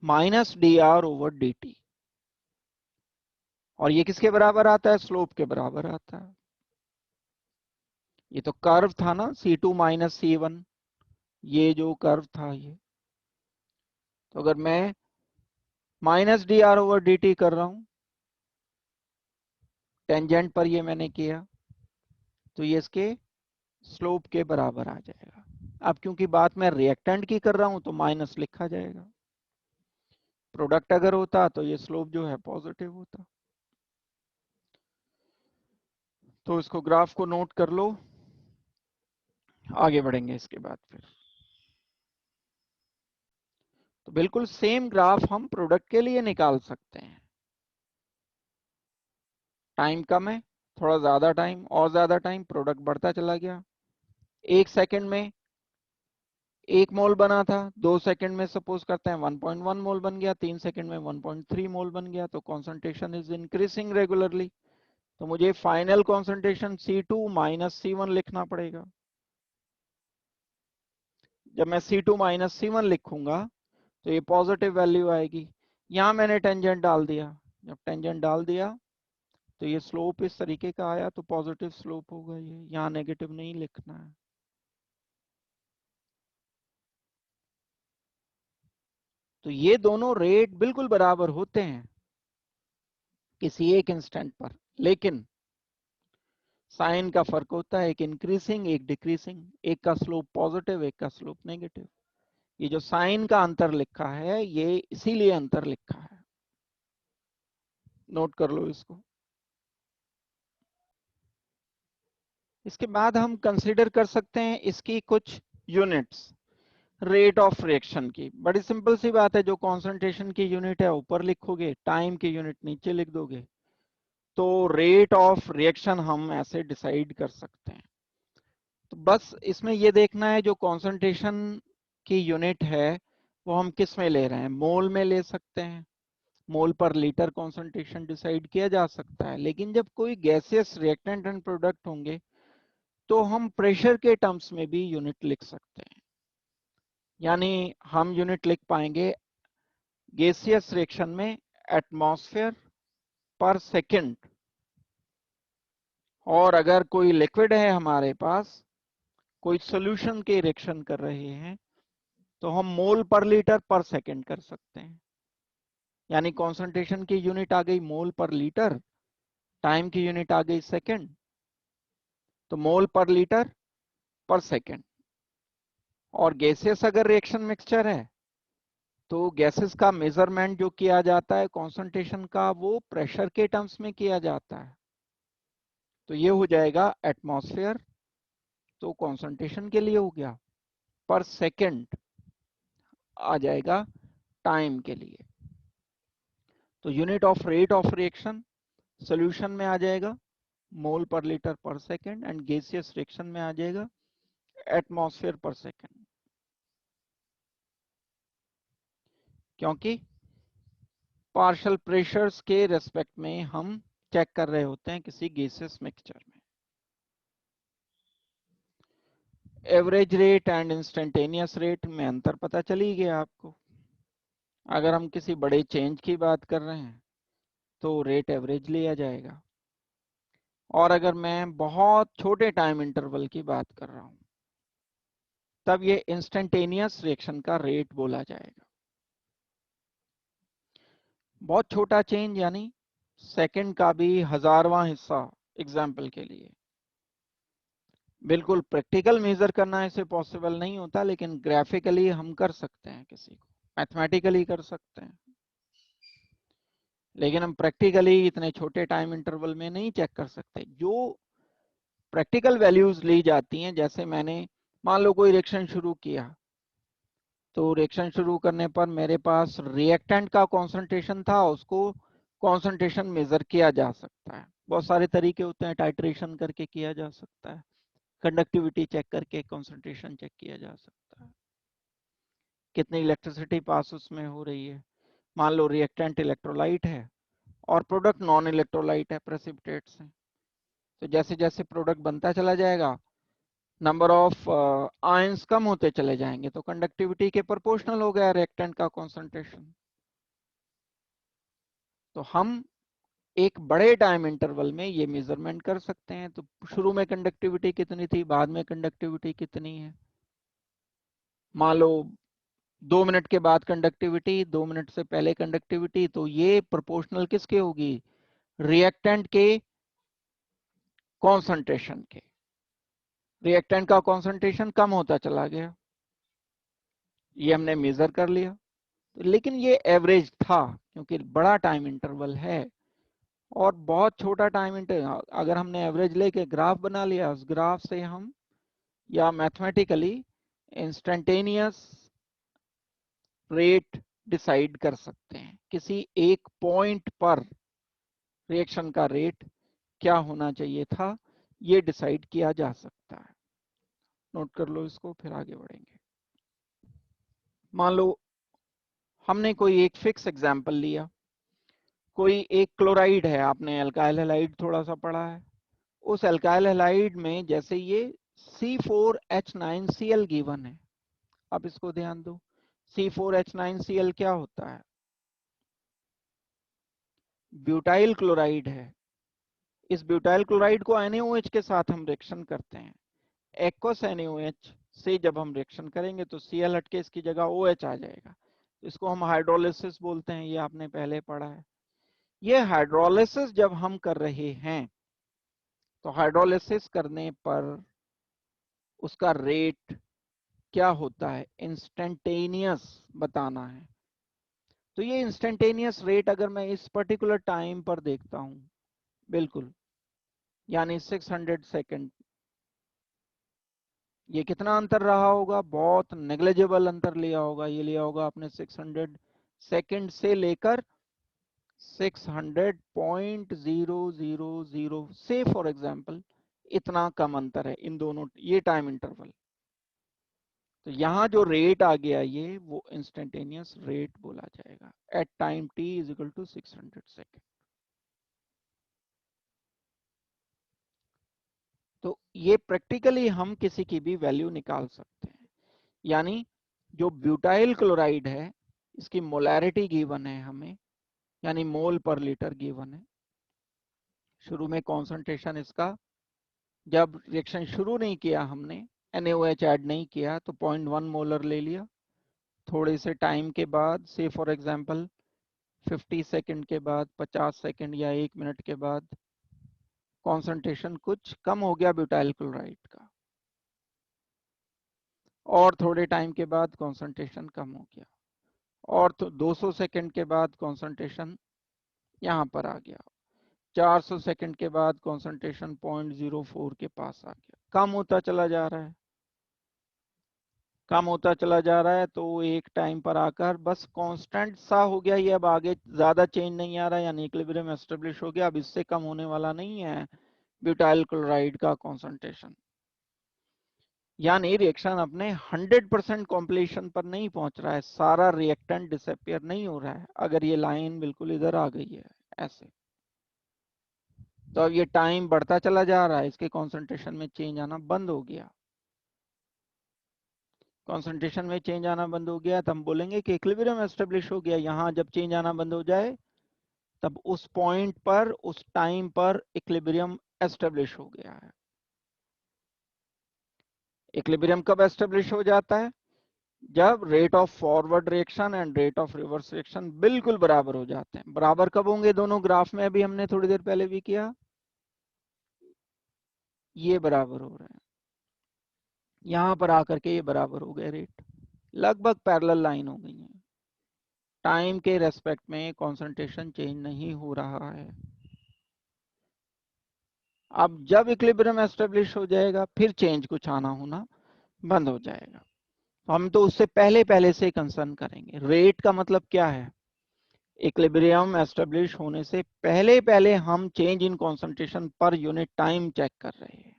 minus dr/dt। और ये किसके बराबर आता है? स्लोप के बराबर आता है। ये तो कर्व था ना C2 माइनस C1, ये जो कर्व था ये, तो अगर मैं माइनस dr/dt कर रहा हूं, टेंजेंट पर ये मैंने किया, तो ये इसके स्लोप के बराबर आ जाएगा। अब क्योंकि बात मैं रिएक्टेंट की कर रहा हूं तो माइनस लिखा जाएगा। प्रोडक्ट अगर होता तो ये स्लोप जो है पॉजिटिव होता। तो इसको ग्राफ को नोट कर लो, आगे बढ़ेंगे इसके बाद फिर। तो बिल्कुल सेम ग्राफ हम प्रोडक्ट के लिए निकाल सकते हैं। टाइम कम है, थोड़ा ज्यादा टाइम और ज्यादा टाइम, प्रोडक्ट बढ़ता चला गया। 1 सेकंड में 1 मोल बना था, 2 सेकंड में सपोज करते हैं 1.1 मोल बन गया, 3 सेकंड में 1.3 मोल बन गया। तो कॉन्सेंट्रेशन इज इंक्रीजिंग रेगुलरली। तो मुझे final concentration C2 minus C1 लिखना पड़ेगा। जब मैं C2 माइनस C1 लिखूंगा तो ये पॉजिटिव वैल्यू आएगी। यहां मैंने टेंजेंट डाल दिया, जब टेंजेंट डाल दिया तो ये स्लोप इस तरीके का आया, तो पॉजिटिव स्लोप होगा। ये यहाँ नेगेटिव नहीं लिखना है। तो ये दोनों रेट बिल्कुल बराबर होते हैं किसी एक इंस्टेंट पर, लेकिन साइन का फर्क होता है, एक इंक्रीजिंग एक डिक्रीजिंग, एक का स्लोप पॉजिटिव एक का स्लोप नेगेटिव। ये जो साइन का अंतर लिखा है ये इसीलिए अंतर लिखा है, नोट कर लो इसको। इसके बाद हम कंसीडर कर सकते हैं इसकी कुछ यूनिट्स रेट ऑफ रिएक्शन की। बड़ी सिंपल सी बात है, जो कॉन्सेंट्रेशन की यूनिट है ऊपर लिखोगे, टाइम की यूनिट नीचे लिख दोगे, तो रेट ऑफ रिएक्शन हम ऐसे डिसाइड कर सकते हैं। तो बस इसमें ये देखना है जो कॉन्सेंट्रेशन की यूनिट है वो हम किस में ले रहे हैं। मोल में ले सकते हैं, मोल पर लीटर कॉन्सेंट्रेशन डिसाइड किया जा सकता है। लेकिन जब कोई गैसियस रिएक्टेंट एंड प्रोडक्ट होंगे तो हम प्रेशर के टर्म्स में भी यूनिट लिख सकते हैं। यानी हम यूनिट लिख पाएंगे गैसियस रिएक्शन में एटमॉस्फेयर पर सेकंड, और अगर कोई लिक्विड है हमारे पास, कोई सॉल्यूशन के रिएक्शन कर रहे हैं, तो हम मोल पर लीटर पर सेकंड कर सकते हैं। यानी कॉन्सेंट्रेशन की यूनिट आ गई मोल पर लीटर, टाइम की यूनिट आ गई सेकंड, तो मोल पर लीटर पर सेकंड। और गैसेस अगर रिएक्शन मिक्सचर है तो गैसेस का मेजरमेंट जो किया जाता है कॉन्सेंट्रेशन का, वो प्रेशर के टर्म्स में किया जाता है। तो ये हो जाएगा एटमॉस्फेयर, तो कॉन्सेंट्रेशन के लिए हो गया, पर सेकंड आ जाएगा टाइम के लिए। तो unit of rate of reaction solution में आ जाएगा मोल पर लीटर पर सेकंड, एंड गैसियस रिएक्शन में आ जाएगा एटमॉस्फेयर पर सेकंड, क्योंकि पार्शियल प्रेशर्स के रेस्पेक्ट में हम चेक कर रहे होते हैं किसी गैसियस मिक्सचर में। Average rate and instantaneous rate में अंतर पता चल ही गया आपको। अगर हम किसी बड़े चेंज की बात कर रहे हैं तो रेट एवरेज लिया जाएगा, और अगर मैं बहुत छोटे टाइम इंटरवल की बात कर रहा हूं तब ये इंस्टेंटेनियस रिएक्शन का रेट बोला जाएगा। बहुत छोटा चेंज यानी सेकंड का भी 1000वां हिस्सा, एग्जाम्पल के लिए बिल्कुल प्रैक्टिकल मेजर करना ऐसे पॉसिबल नहीं होता, लेकिन ग्राफिकली हम कर सकते हैं, किसी को मैथमेटिकली कर सकते हैं, लेकिन हम प्रैक्टिकली इतने छोटे टाइम इंटरवल में नहीं चेक कर सकते। जो प्रैक्टिकल वैल्यूज ली जाती हैं, जैसे मैंने मान लो कोई रिएक्शन शुरू किया, तो रिएक्शन शुरू करने पर मेरे पास रिएक्टेंट का कॉन्सेंट्रेशन था, उसको कॉन्सेंट्रेशन मेजर किया जा सकता है। बहुत सारे तरीके होते हैं, टाइट्रेशन करके किया जा सकता है, कंडक्टिविटी चेक करके कॉन्सेंट्रेशन चेक किया जा सकता है, कितनी इलेक्ट्रिसिटी पास उसमें हो रही है। मान लो रिएक्टेंट इलेक्ट्रोलाइट है और प्रोडक्ट नॉन इलेक्ट्रोलाइट है, प्रेसिपिटेट से, तो जैसे जैसे प्रोडक्ट बनता चला जाएगा, नंबर ऑफ आयंस कम होते चले जाएंगे, तो कंडक्टिविटी के प्रोपोर्शनल हो गया रिएक्टेंट का कॉन्सेंट्रेशन। तो हम एक बड़े टाइम इंटरवल में ये मेजरमेंट कर सकते हैं। तो शुरू में कंडक्टिविटी कितनी थी, बाद में कंडक्टिविटी कितनी है, मान लो 2 मिनट के बाद कंडक्टिविटी, 2 मिनट से पहले कंडक्टिविटी, तो ये प्रोपोर्शनल किसके होगी, रिएक्टेंट के कॉन्सेंट्रेशन के। रिएक्टेंट का कॉन्सेंट्रेशन कम होता चला गया, ये हमने मेजर कर लिया, लेकिन ये एवरेज था, क्योंकि बड़ा टाइम इंटरवल है और बहुत छोटा टाइम इंटरवल। अगर हमने एवरेज लेके ग्राफ बना लिया, उस ग्राफ से हम या मैथमेटिकली इंस्टेंटेनियस रेट डिसाइड कर सकते हैं, किसी एक पॉइंट पर रिएक्शन का रेट क्या होना चाहिए था, ये डिसाइड किया जा सकता है। नोट कर लो इसको, फिर आगे बढ़ेंगे। मान लो हमने कोई एक फिक्स एग्जांपल लिया, कोई एक क्लोराइड है, आपने अल्काइल हैलाइड थोड़ा सा पढ़ा है, उस अल्काइल हैलाइड में जैसे ये C4H9Cl गिवन है, अब इसको ध्यान दो, C4H9Cl क्या होता है, ब्यूटाइल क्लोराइड है। इस ब्यूटाइल क्लोराइड को NaOH के साथ हम रिएक्शन करते हैं, एक्वस NaOH से जब हम रिएक्शन करेंगे तो Cl हटके इसकी जगह OH आ जाएगा, इसको हम हाइड्रोलिसिस बोलते हैं, ये आपने पहले पढ़ा है। ये हाइड्रोलिसिस जब हम कर रहे हैं, तो हाइड्रोलिसिस करने पर उसका रेट क्या होता है, इंस्टेंटेनियस बताना है। तो ये इंस्टेंटेनियस रेट अगर मैं इस पर्टिकुलर टाइम पर देखता हूं, बिल्कुल, यानी 600 सेकंड, ये कितना अंतर रहा होगा, बहुत नेग्लिजिबल अंतर लिया होगा, ये लिया होगा आपने 600 सेकंड से लेकर 600.000 से, फॉर एग्जांपल, इतना कम अंतर है इन दोनों, ये टाइम इंटरवल। तो यहाँ जो रेट आ गया, ये वो इंस्टेंटेनियस रेट बोला जाएगा at time t is equal to 600 second. तो ये प्रैक्टिकली हम किसी की भी वैल्यू निकाल सकते हैं, यानी जो ब्यूटाइल क्लोराइड है, इसकी मोलैरिटी गिवन है हमें, यानी मोल पर लीटर गिवन है। शुरू में कॉन्सेंट्रेशन इसका, जब रिएक्शन शुरू नहीं किया हमने, NaOH ऐड नहीं किया, तो 0.1 मोलर ले लिया। थोड़े से टाइम के बाद, से फॉर एग्जांपल 50 सेकंड के बाद, 50 सेकंड या 1 मिनट के बाद, कॉन्सेंट्रेशन कुछ कम हो गया ब्यूटाइल क्लोराइड का, और थोड़े टाइम के बाद कॉन्सेंट्रेशन कम हो गया, और तो 200 सेकंड के बाद कॉन्सेंट्रेशन यहाँ पर आ गया, 400 सेकंड के बाद कॉन्सेंट्रेशन 0.04 के पास आ गया, कम होता चला जा रहा है, कम होता चला जा रहा है। तो एक टाइम पर आकर बस कांस्टेंट सा हो गया, ये अब आगे ज्यादा चेंज नहीं आ रहा, यानी इक्विलिब्रियम एस्टेब्लिश हो गया, अब इससे कम होने वाला नहीं है ब्यूटाइल क्लोराइड का कॉन्सेंट्रेशन। यानी रिएक्शन अपने 100% कॉम्प्लीशन पर नहीं पहुंच रहा है, सारा रिएक्टेंट डिसअपियर नहीं हो रहा है, अगर ये लाइन बिल्कुल इधर आ गई है ऐसे, तो अब ये टाइम बढ़ता चला जा रहा है, इसके कॉन्सेंट्रेशन में चेंज आना बंद हो गया। कॉन्सेंट्रेशन में चेंज आना बंद हो गया तो हम बोलेंगे कि इक्विलिब्रियम एस्टेब्लिश हो गया। यहां जब चेंज आना बंद हो जाए, तब उस पॉइंट पर, उस टाइम पर इक्विलिब्रियम एस्टेब्लिश हो गया है। इक्विलिब्रियम कब एस्टेब्लिश हो जाता है, जब rate of forward reaction and rate of reverse reaction बिल्कुल बराबर हो जाते हैं। बराबर कब होंगे दोनों, ग्राफ में अभी हमने थोड़ी देर पहले भी किया, ये बराबर हो रहे हैं। यहां पर आकर के ये बराबर हो गए रेट, लगभग पैरेलल लाइन हो गई है। टाइम के रेस्पेक्ट में कंसंट्रेशन चेंज नहीं हो रहा है। अब जब इक्विलिब्रियम एस्टेब्लिश हो जाएगा फिर चेंज कुछ आना होना बंद हो जाएगा। तो हम तो उससे पहले पहले से कंसर्न करेंगे। रेट का मतलब क्या है? इक्विलिब्रियम एस्टेब्लिश होने से पहले पहले हम change in concentration per unit time check कर रहे हैं।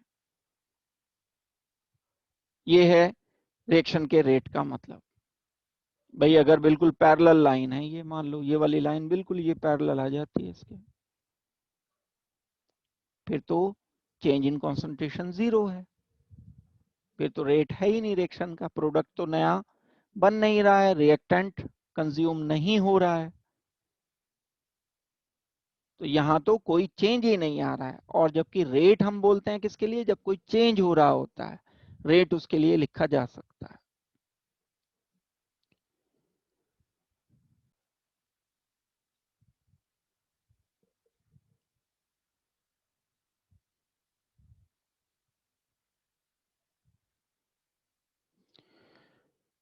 ये है रिएक्शन के रेट का मतलब। भाई अगर बिल्कुल पैरेलल लाइन है, ये मान लो ये वाली लाइन बिल्कुल ये पैरेलल आ जाती है इसके, फिर तो चेंज इन कंसंट्रेशन जीरो है, फिर तो रेट है ही नहीं रिएक्शन का। प्रोडक्ट तो नया बन नहीं रहा है, रिएक्टेंट कंज्यूम नहीं हो रहा है, तो यहां तो कोई चेंज ही नहीं आ रहा है। और जबकि रेट हम बोलते हैं किसके लिए? जब कोई चेंज हो रहा होता है, रेट उसके लिए लिखा जा सकता है।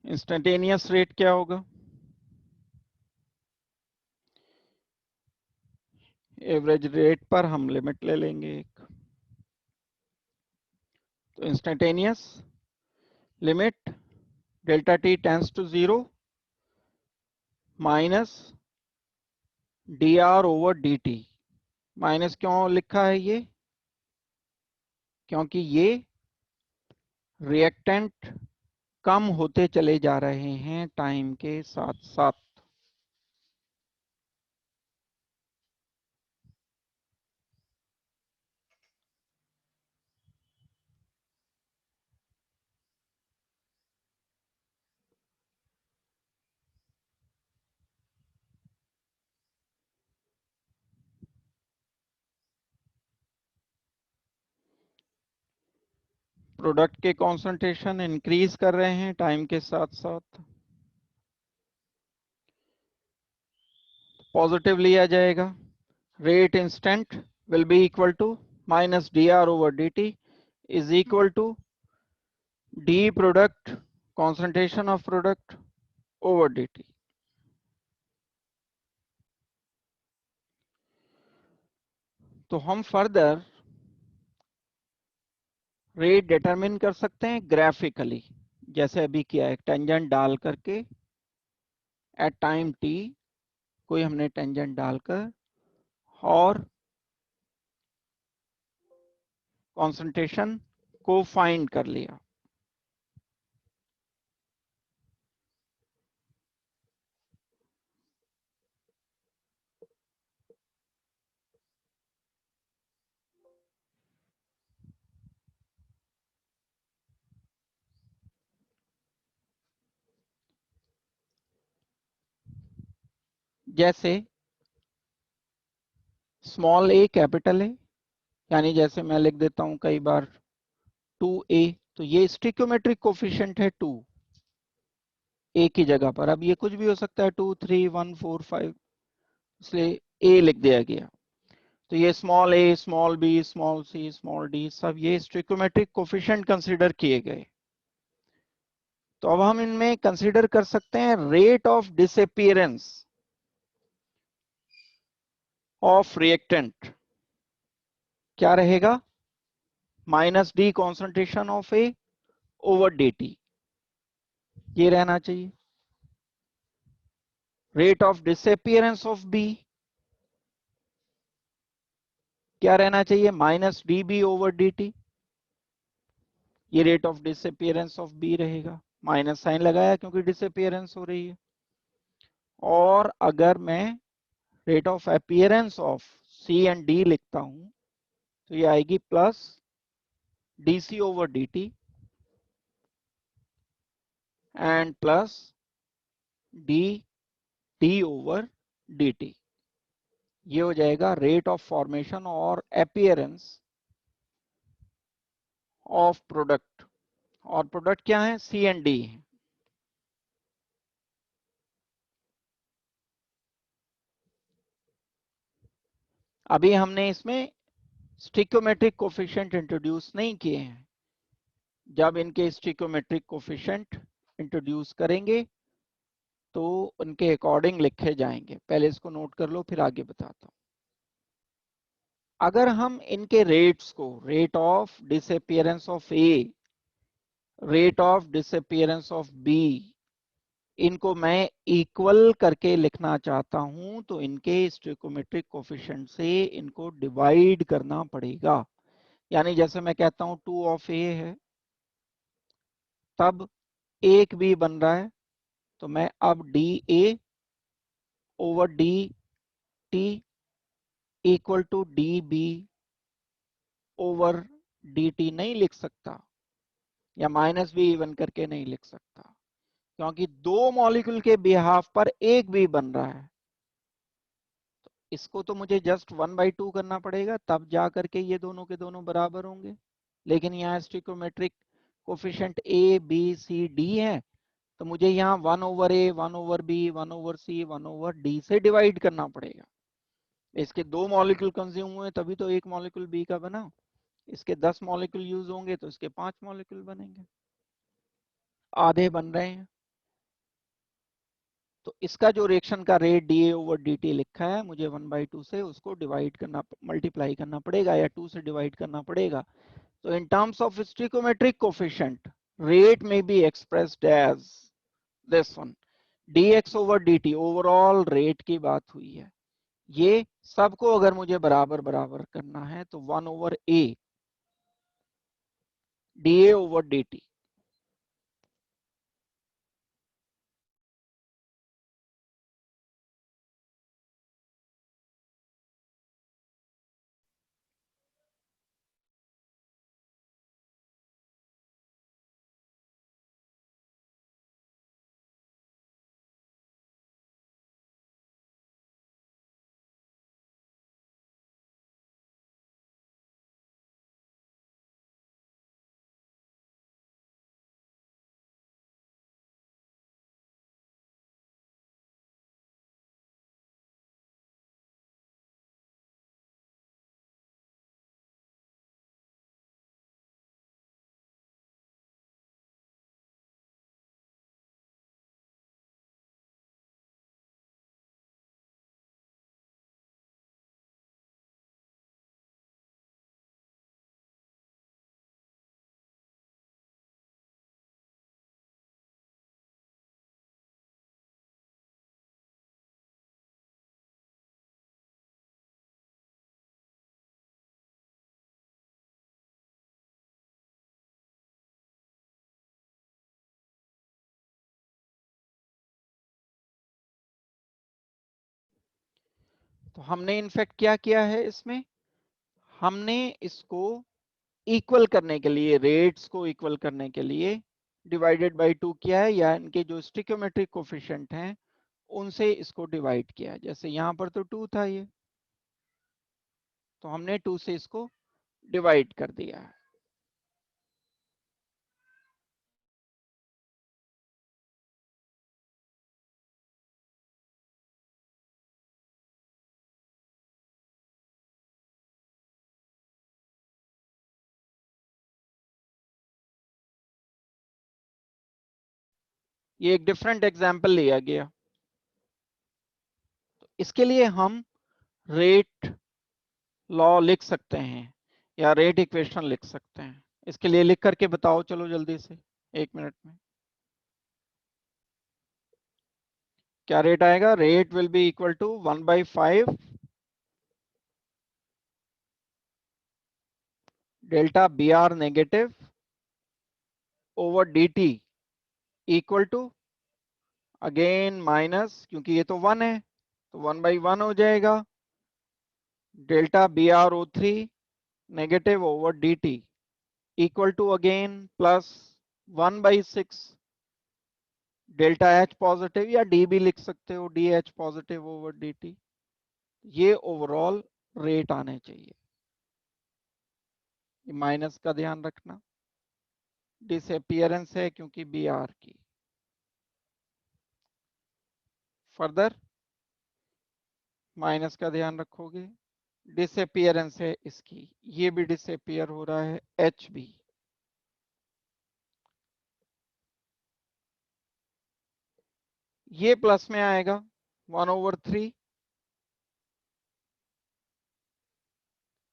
इंस्टेंटेनियस रेट क्या होगा? एवरेज रेट पर हम लिमिट ले लेंगे एक, तो instantaneous limit delta T tends to zero minus D R over D T. Minus क्यों लिखा है ये? क्योंकि ये रिएक्टेंट कम होते चले जा रहे हैं टाइम के साथ साथ। प्रोडक्ट के कॉन्सेंट्रेशन इंक्रीज कर रहे हैं टाइम के साथ साथ, पॉजिटिव लिया जाएगा। Rate instant will be equal to minus D R over D T is equal to D product concentration of product over D T. तो हम फर्दर रेट डिटरमिन कर सकते हैं ग्राफिकली, जैसे अभी किया है, टेंजेंट डाल करके एट टाइम टी कोई हमने टेंजेंट डालकर और कॉन्सेंट्रेशन को फाइंड कर लिया। जैसे स्मॉल ए कैपिटल ए, यानी जैसे मैं लिख देता हूं कई बार 2a, तो ये स्टिक्योमेट्रिक कोफिशिएंट है 2 ए की जगह पर। अब ये कुछ भी हो सकता है, 2 3 1 4 5, इसलिए ए लिख दिया गया। तो ये स्मॉल ए, small B, small C, small D, सब ये स्टिक्योमेट्रिक कोफिशिएंट कंसीडर किए गए। तो अब हम इनमें कंसीडर कर सकते हैं rate of disappearance of reactant. क्या रहेगा? Minus D concentration of A over D T, ये रहना चाहिए। Rate of disappearance of B क्या रहना चाहिए? Minus D B over D T, ये rate of disappearance of B रहेगा। माइनस साइन लगाया क्योंकि डिसअपीयरेंस हो रही है। और अगर मैं rate of appearance of C and D लिखता हूं तो ये आएगी plus D C over D T and plus D T over D T. ये हो जाएगा रेट ऑफ फॉर्मेशन और अपीयरेंस ऑफ प्रोडक्ट। और प्रोडक्ट क्या है? सी एंड डी। अभी हमने इसमें स्टिक्योमेट्रिक कोफिशिएंट इंट्रोड्यूस नहीं किए हैं, जब इनके स्टिकोमेट्रिक कोफिशिएंट इंट्रोड्यूस करेंगे तो उनके अकॉर्डिंग लिखे जाएंगे। पहले इसको नोट कर लो, फिर आगे बताता हूं। अगर हम इनके रेट्स को, rate of disappearance of A, rate of disappearance of B, इनको मैं इक्वल करके लिखना चाहता हूं तो इनके स्टोइकोमेट्रिक कोफिशिएंट से इनको डिवाइड करना पड़ेगा। यानी जैसे मैं कहता हूं 2 ऑफ ए है, तब एक बी बन रहा है, तो मैं अब D A over D T equal to D B over D T नहीं लिख सकता, या माइनस बी इवन करके नहीं लिख सकता, क्योंकि दो मॉलिक्यूल के बिहाफ पर एक भी बन रहा है। इसको तो मुझे जस्ट 1/2 करना पड़ेगा, तब जा करके ये दोनों के दोनों बराबर होंगे। लेकिन यहाँ stoichiometric coefficient A B C D है, तो मुझे यहाँ 1/a 1/b 1/c 1/d से डिवाइड करना पड़ेगा। इसके 2 मॉलिक्यूल कंज्यूम हुए तभी तो 1 मॉलिक्यूल बी का बना। इसके 10 मॉलिक्यूल यूज होंगे तो इसके 5 मॉलिक्यूल बनेंगे, आधे बन रहे हैं। तो इसका जो रिएक्शन का rate D A over D T लिखा है, मुझे 1/2 से उसको डिवाइड करना, मल्टीप्लाई करना पड़ेगा, या 2 से डिवाइड करना पड़ेगा। तो in terms of stoichiometric coefficient, rate में be expressed as this one, dx over dt, overall rate की बात हुई है। ये सबको अगर मुझे बराबर बराबर करना है तो 1/a da ओवर dt। तो हमने इनफैक्ट क्या किया है इसमें, हमने इसको इक्वल करने के लिए, रेट्स को इक्वल करने के लिए डिवाइडेड बाय 2 किया है, या इनके जो स्टिकोमेट्रिक कोफिशिएंट हैं उनसे इसको डिवाइड किया है। जैसे यहां पर तो 2 था ये, तो हमने 2 से इसको डिवाइड कर दिया है। ये एक डिफरेंट एग्जाम्पल लिया गया। तो इसके लिए हम रेट लॉ लिख सकते हैं या रेट इक्वेशन लिख सकते हैं। इसके लिए लिख करके बताओ चलो जल्दी से, 1 मिनट में। क्या रेट आएगा, rate will be equal to 1/5 delta B R negative over D T equal to, again minus, क्योंकि ये तो 1 है तो 1/1 हो जाएगा, delta B R O three negative over D T equal to again plus 1/6 delta H positive, या D भी लिख सकते हो, D H positive over D T. ये ओवरऑल रेट आने चाहिए, माइनस का ध्यान रखना, डिसअपियरेंस है क्योंकि बी आर की। फर्दर माइनस का ध्यान रखोगे, डिसअपियरेंस है इसकी, ये भी डिसअपियर हो रहा है, एच भी। ये प्लस में आएगा 1/3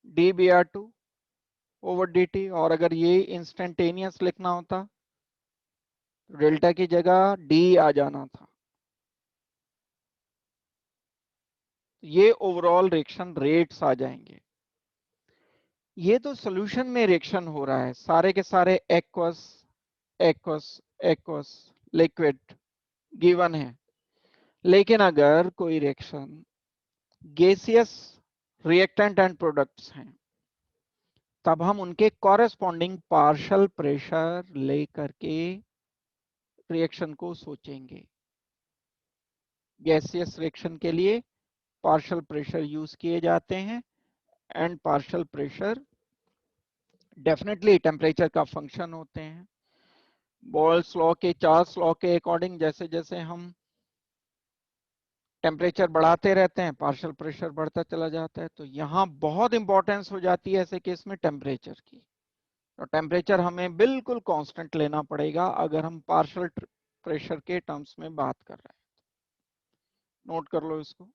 dBr2/dt, और अगर ये इंस्टेंटेनियस लिखना होता तो डेल्टा की जगह डी आ जाना था। ये ओवरऑल रिएक्शन रेट्स आ जाएंगे। ये तो सॉल्यूशन में रिएक्शन हो रहा है, सारे के सारे aqueous aqueous aqueous liquid given है। लेकिन अगर कोई reaction gaseous reactant and products हैं, तब हम उनके कॉरेस्पॉन्डिंग पार्शियल प्रेशर लेकर के रिएक्शन को सोचेंगे। गैसियस रिएक्शन के लिए पार्शियल प्रेशर यूज किए जाते हैं, and partial pressure definitely temperature का फंक्शन होते हैं। बॉयल्स लॉ के, चार्ल्स लॉ के अकॉर्डिंग जैसे जैसे हम टेम्परेचर बढ़ाते रहते हैं, पार्शियल प्रेशर बढ़ता चला जाता है। तो यहाँ बहुत इंपॉर्टेंस हो जाती है ऐसे केस में टेम्परेचर की। तो टेम्परेचर हमें बिल्कुल कांस्टेंट लेना पड़ेगा अगर हम पार्शियल प्रेशर के टर्म्स में बात कर रहे हैं। नोट कर लो इसको।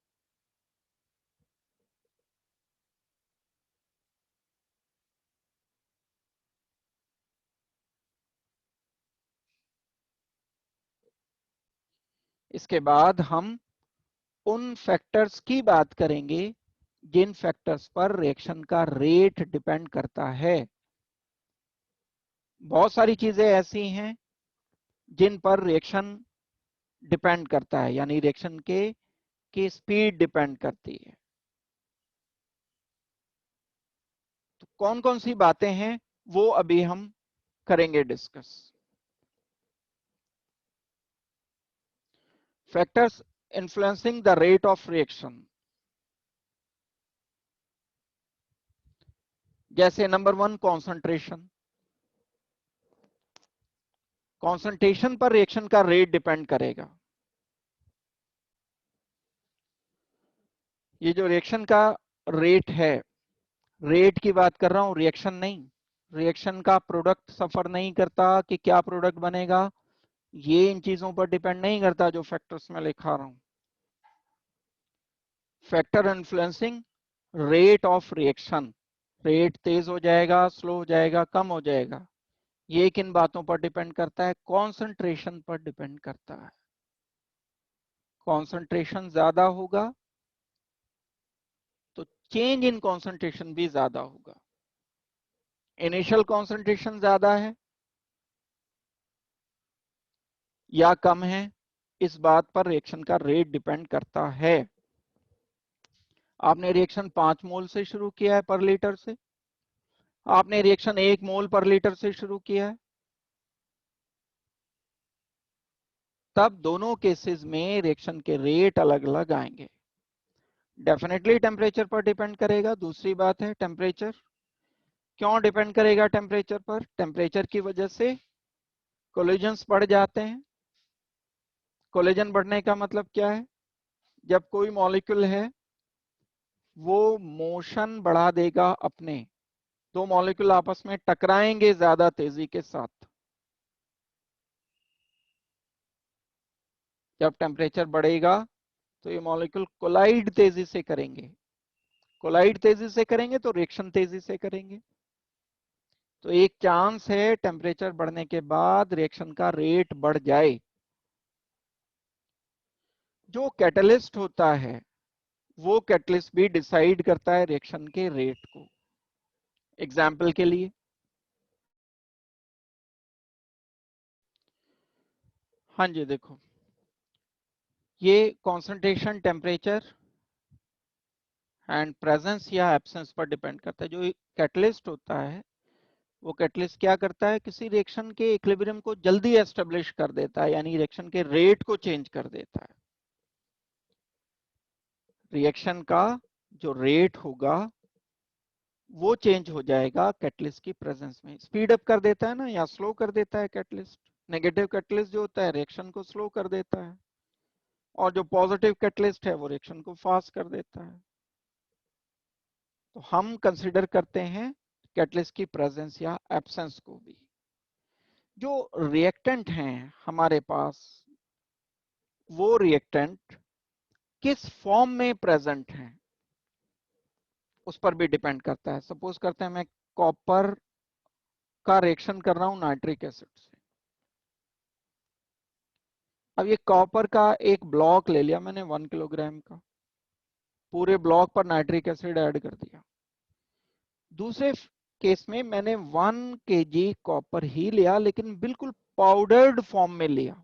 इसके बाद हम उन फैक्टर्स की बात करेंगे जिन फैक्टर्स पर रिएक्शन का रेट डिपेंड करता है। बहुत सारी चीजें ऐसी हैं जिन पर रिएक्शन डिपेंड करता है, यानी रिएक्शन की स्पीड डिपेंड करती है। तो कौन कौन सी बातें हैं वो अभी हम करेंगे discuss. Factors influencing the rate of reaction, जैसे नंबर 1 कॉन्सेंट्रेशन। कॉन्सेंट्रेशन पर रिएक्शन का रेट डिपेंड करेगा। ये जो रिएक्शन का रेट है, रेट की बात कर रहा हूं, रिएक्शन नहीं। रिएक्शन का प्रोडक्ट सफर नहीं करता कि क्या प्रोडक्ट बनेगा, ये इन चीजों पर डिपेंड नहीं करता जो फैक्टर्स में लिखा रहा हूं। Factor influencing rate of reaction, rate तेज हो जाएगा, स्लो हो जाएगा, कम हो जाएगा, ये किन बातों पर डिपेंड करता है? कॉन्सेंट्रेशन पर डिपेंड करता है। कॉन्सेंट्रेशन ज्यादा होगा तो चेंज इन कॉन्सेंट्रेशन भी ज्यादा होगा। इनिशियल कॉन्सेंट्रेशन ज्यादा है या कम है, इस बात पर रिएक्शन का रेट डिपेंड करता है। आपने रिएक्शन 5 मोल से शुरू किया है पर लीटर से, आपने रिएक्शन 1 मोल पर लीटर से शुरू किया है, तब दोनों केसेस में रिएक्शन के रेट अलग अलग आएंगे। डेफिनेटली टेम्परेचर पर डिपेंड करेगा। दूसरी बात है टेम्परेचर क्यों डिपेंड करेगा? टेम्परेचर पर, टेम्परेचर की वजह से कोलिजन्स बढ़ जाते हैं। कोलिजन बढ़ने का मतलब क्या है? जब कोई मॉलिक्यूल है वो मोशन बढ़ा देगा अपने, दो मॉलिक्यूल आपस में टकराएंगे ज्यादा तेजी के साथ। जब टेम्परेचर बढ़ेगा तो ये मॉलिक्यूल कोलाइड तेजी से करेंगे, कोलाइड तेजी से करेंगे तो रिएक्शन तेजी से करेंगे। तो एक चांस है टेम्परेचर बढ़ने के बाद रिएक्शन का रेट बढ़ जाए। जो कैटलिस्ट होता है वो कैटलिस्ट भी डिसाइड करता है रिएक्शन के रेट को। एग्जाम्पल के लिए, हाँ जी देखो, ये कॉन्सेंट्रेशन, टेम्परेचर एंड प्रेजेंस या एब्सेंस पर डिपेंड करता है। जो कैटलिस्ट होता है वो कैटलिस्ट क्या करता है? किसी रिएक्शन के इक्विलिब्रियम को जल्दी एस्टेब्लिश कर देता है, यानी रिएक्शन के रेट को चेंज कर देता है। रिएक्शन का जो रेट होगा वो चेंज हो जाएगा कैटलिस्ट की प्रेजेंस में। स्पीड अप कर देता है ना, या स्लो कर देता है कैटलिस्ट। नेगेटिव कैटलिस्ट जो होता है रिएक्शन को स्लो कर देता है, और जो पॉजिटिव कैटलिस्ट है वो रिएक्शन को फास्ट कर देता है। तो हम कंसिडर करते हैं कैटलिस्ट की प्रेजेंस या एब्सेंस को भी। जो रिएक्टेंट हैं हमारे पास, वो रिएक्टेंट किस फॉर्म में प्रेजेंट है उस पर भी डिपेंड करता है। सपोज करते हैं मैं कॉपर का रिएक्शन कर रहा हूं नाइट्रिक एसिड से। अब ये कॉपर का एक ब्लॉक ले लिया मैंने 1 किलोग्राम का, पूरे ब्लॉक पर नाइट्रिक एसिड ऐड कर दिया। दूसरे केस में मैंने 1 kg कॉपर ही लिया, लेकिन बिल्कुल पाउडर्ड फॉर्म में लिया।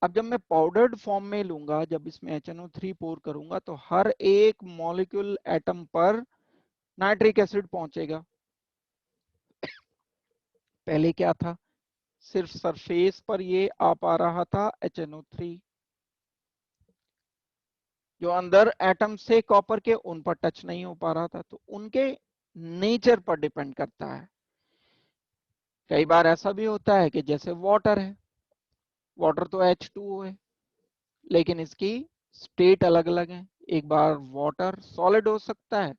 अब जब मैं पाउडर्ड फॉर्म में लूंगा, जब इसमें HNO3 पोर करूंगा, तो हर एक मॉलिक्यूल एटम पर नाइट्रिक एसिड पहुंचेगा। पहले क्या था, सिर्फ सरफेस पर ये आ पा रहा था HNO3, जो अंदर एटम से कॉपर के उन पर टच नहीं हो पा रहा था। तो उनके नेचर पर डिपेंड करता है। कई बार ऐसा भी होता है कि जैसे वाटर है, वाटर तो H2O है, लेकिन इसकी स्टेट अलग अलग है। एक बार वाटर सॉलिड हो सकता है,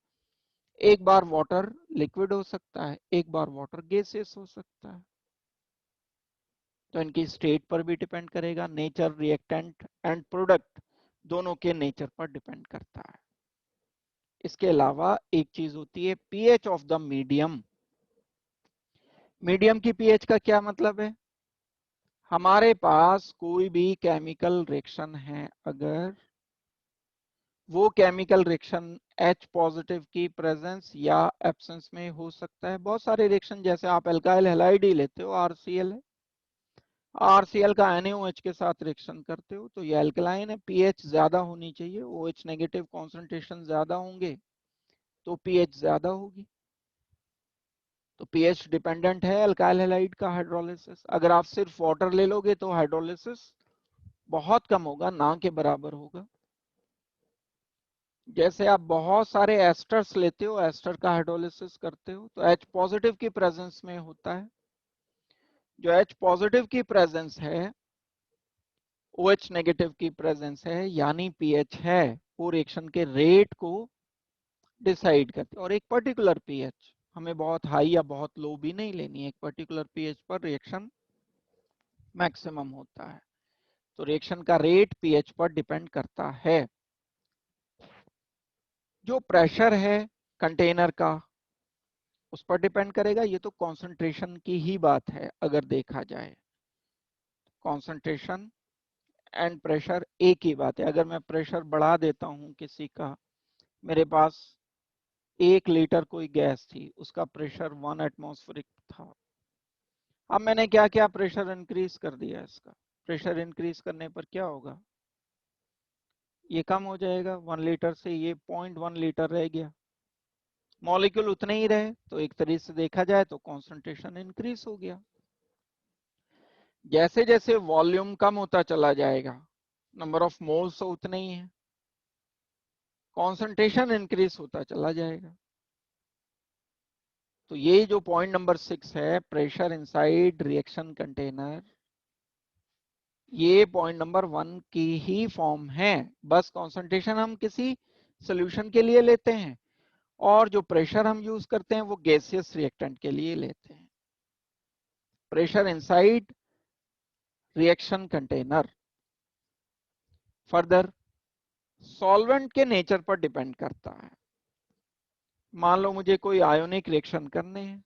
एक बार वाटर लिक्विड हो सकता है, एक बार वाटर गैसियस हो सकता है। तो इनकी स्टेट पर भी डिपेंड करेगा। नेचर रिएक्टेंट एंड प्रोडक्ट दोनों के नेचर पर डिपेंड करता है। इसके अलावा एक चीज होती है pH of the medium. Medium की पीएच का क्या मतलब है, हमारे पास कोई भी केमिकल रिएक्शन है, अगर वो केमिकल रिएक्शन H पॉजिटिव की प्रेजेंस या एब्सेंस में हो सकता है। बहुत सारे रिएक्शन, जैसे आप एल्काइल हैलाइड ही लेते हो, RCl है, RCl का NaOH के साथ रिएक्शन करते हो तो ये एल्कलाइन है, पीएच ज्यादा होनी चाहिए। OH नेगेटिव कॉन्सेंट्रेशन ज्यादा होंगे तो पीएच ज्यादा होगी। तो पीएच डिपेंडेंट है एल्काइल हैलाइड का हाइड्रोलिसिस। अगर आप सिर्फ वाटर ले लोगे तो हाइड्रोलिसिस बहुत कम होगा, ना के बराबर होगा। जैसे आप बहुत सारे एस्टर्स लेते हो, एस्टर का हाइड्रोलिसिस करते हो तो H पॉजिटिव की प्रेजेंस में होता है। जो H पॉजिटिव की प्रेजेंस है, OH नेगेटिव की प्रेजेंस है, यानी पीएच है, वो रिएक्शन के रेट को डिसाइड करती है। और एक पर्टिकुलर पीएच, हमें बहुत हाई या बहुत लो भी नहीं लेनी है, एक पर्टिकुलर पीएच पर रिएक्शन मैक्सिमम होता है। तो रिएक्शन का रेट पीएच पर डिपेंड करता है। जो प्रेशर है कंटेनर का, उस पर डिपेंड करेगा। ये तो कॉन्सेंट्रेशन की ही बात है अगर देखा जाए। कॉन्सेंट्रेशन एंड प्रेशर एक ही बात है। अगर मैं प्रेशर बढ़ा देता हूं किसी का, मेरे पास 1 लीटर कोई गैस थी, उसका प्रेशर 1 एटमॉस्फेरिक था। अब मैंने क्या क्या प्रेशर इंक्रीज कर दिया, इसका प्रेशर इंक्रीज करने पर क्या होगा, ये कम हो जाएगा। 1 लीटर से ये 0.1 लीटर रह गया, मॉलिक्यूल उतने ही रहे। तो एक तरीके से देखा जाए तो कॉन्सेंट्रेशन इंक्रीज हो गया। जैसे जैसे वॉल्यूम कम होता चला जाएगा, नंबर ऑफ मोल्स तो उतने ही है, कॉन्सेंट्रेशन इंक्रीज होता चला जाएगा। तो ये जो पॉइंट नंबर 6 है, प्रेशर इनसाइड रिएक्शन कंटेनर, ये पॉइंट नंबर 1 की ही फॉर्म है। बस कॉन्सेंट्रेशन हम किसी सोल्यूशन के लिए लेते हैं, और जो प्रेशर हम यूज करते हैं वो गैसियस रिएक्टेंट के लिए लेते हैं। Pressure inside reaction container. Further solvent के नेचर पर डिपेंड करता है। मान लो मुझे कोई आयोनिक रिएक्शन करने हैं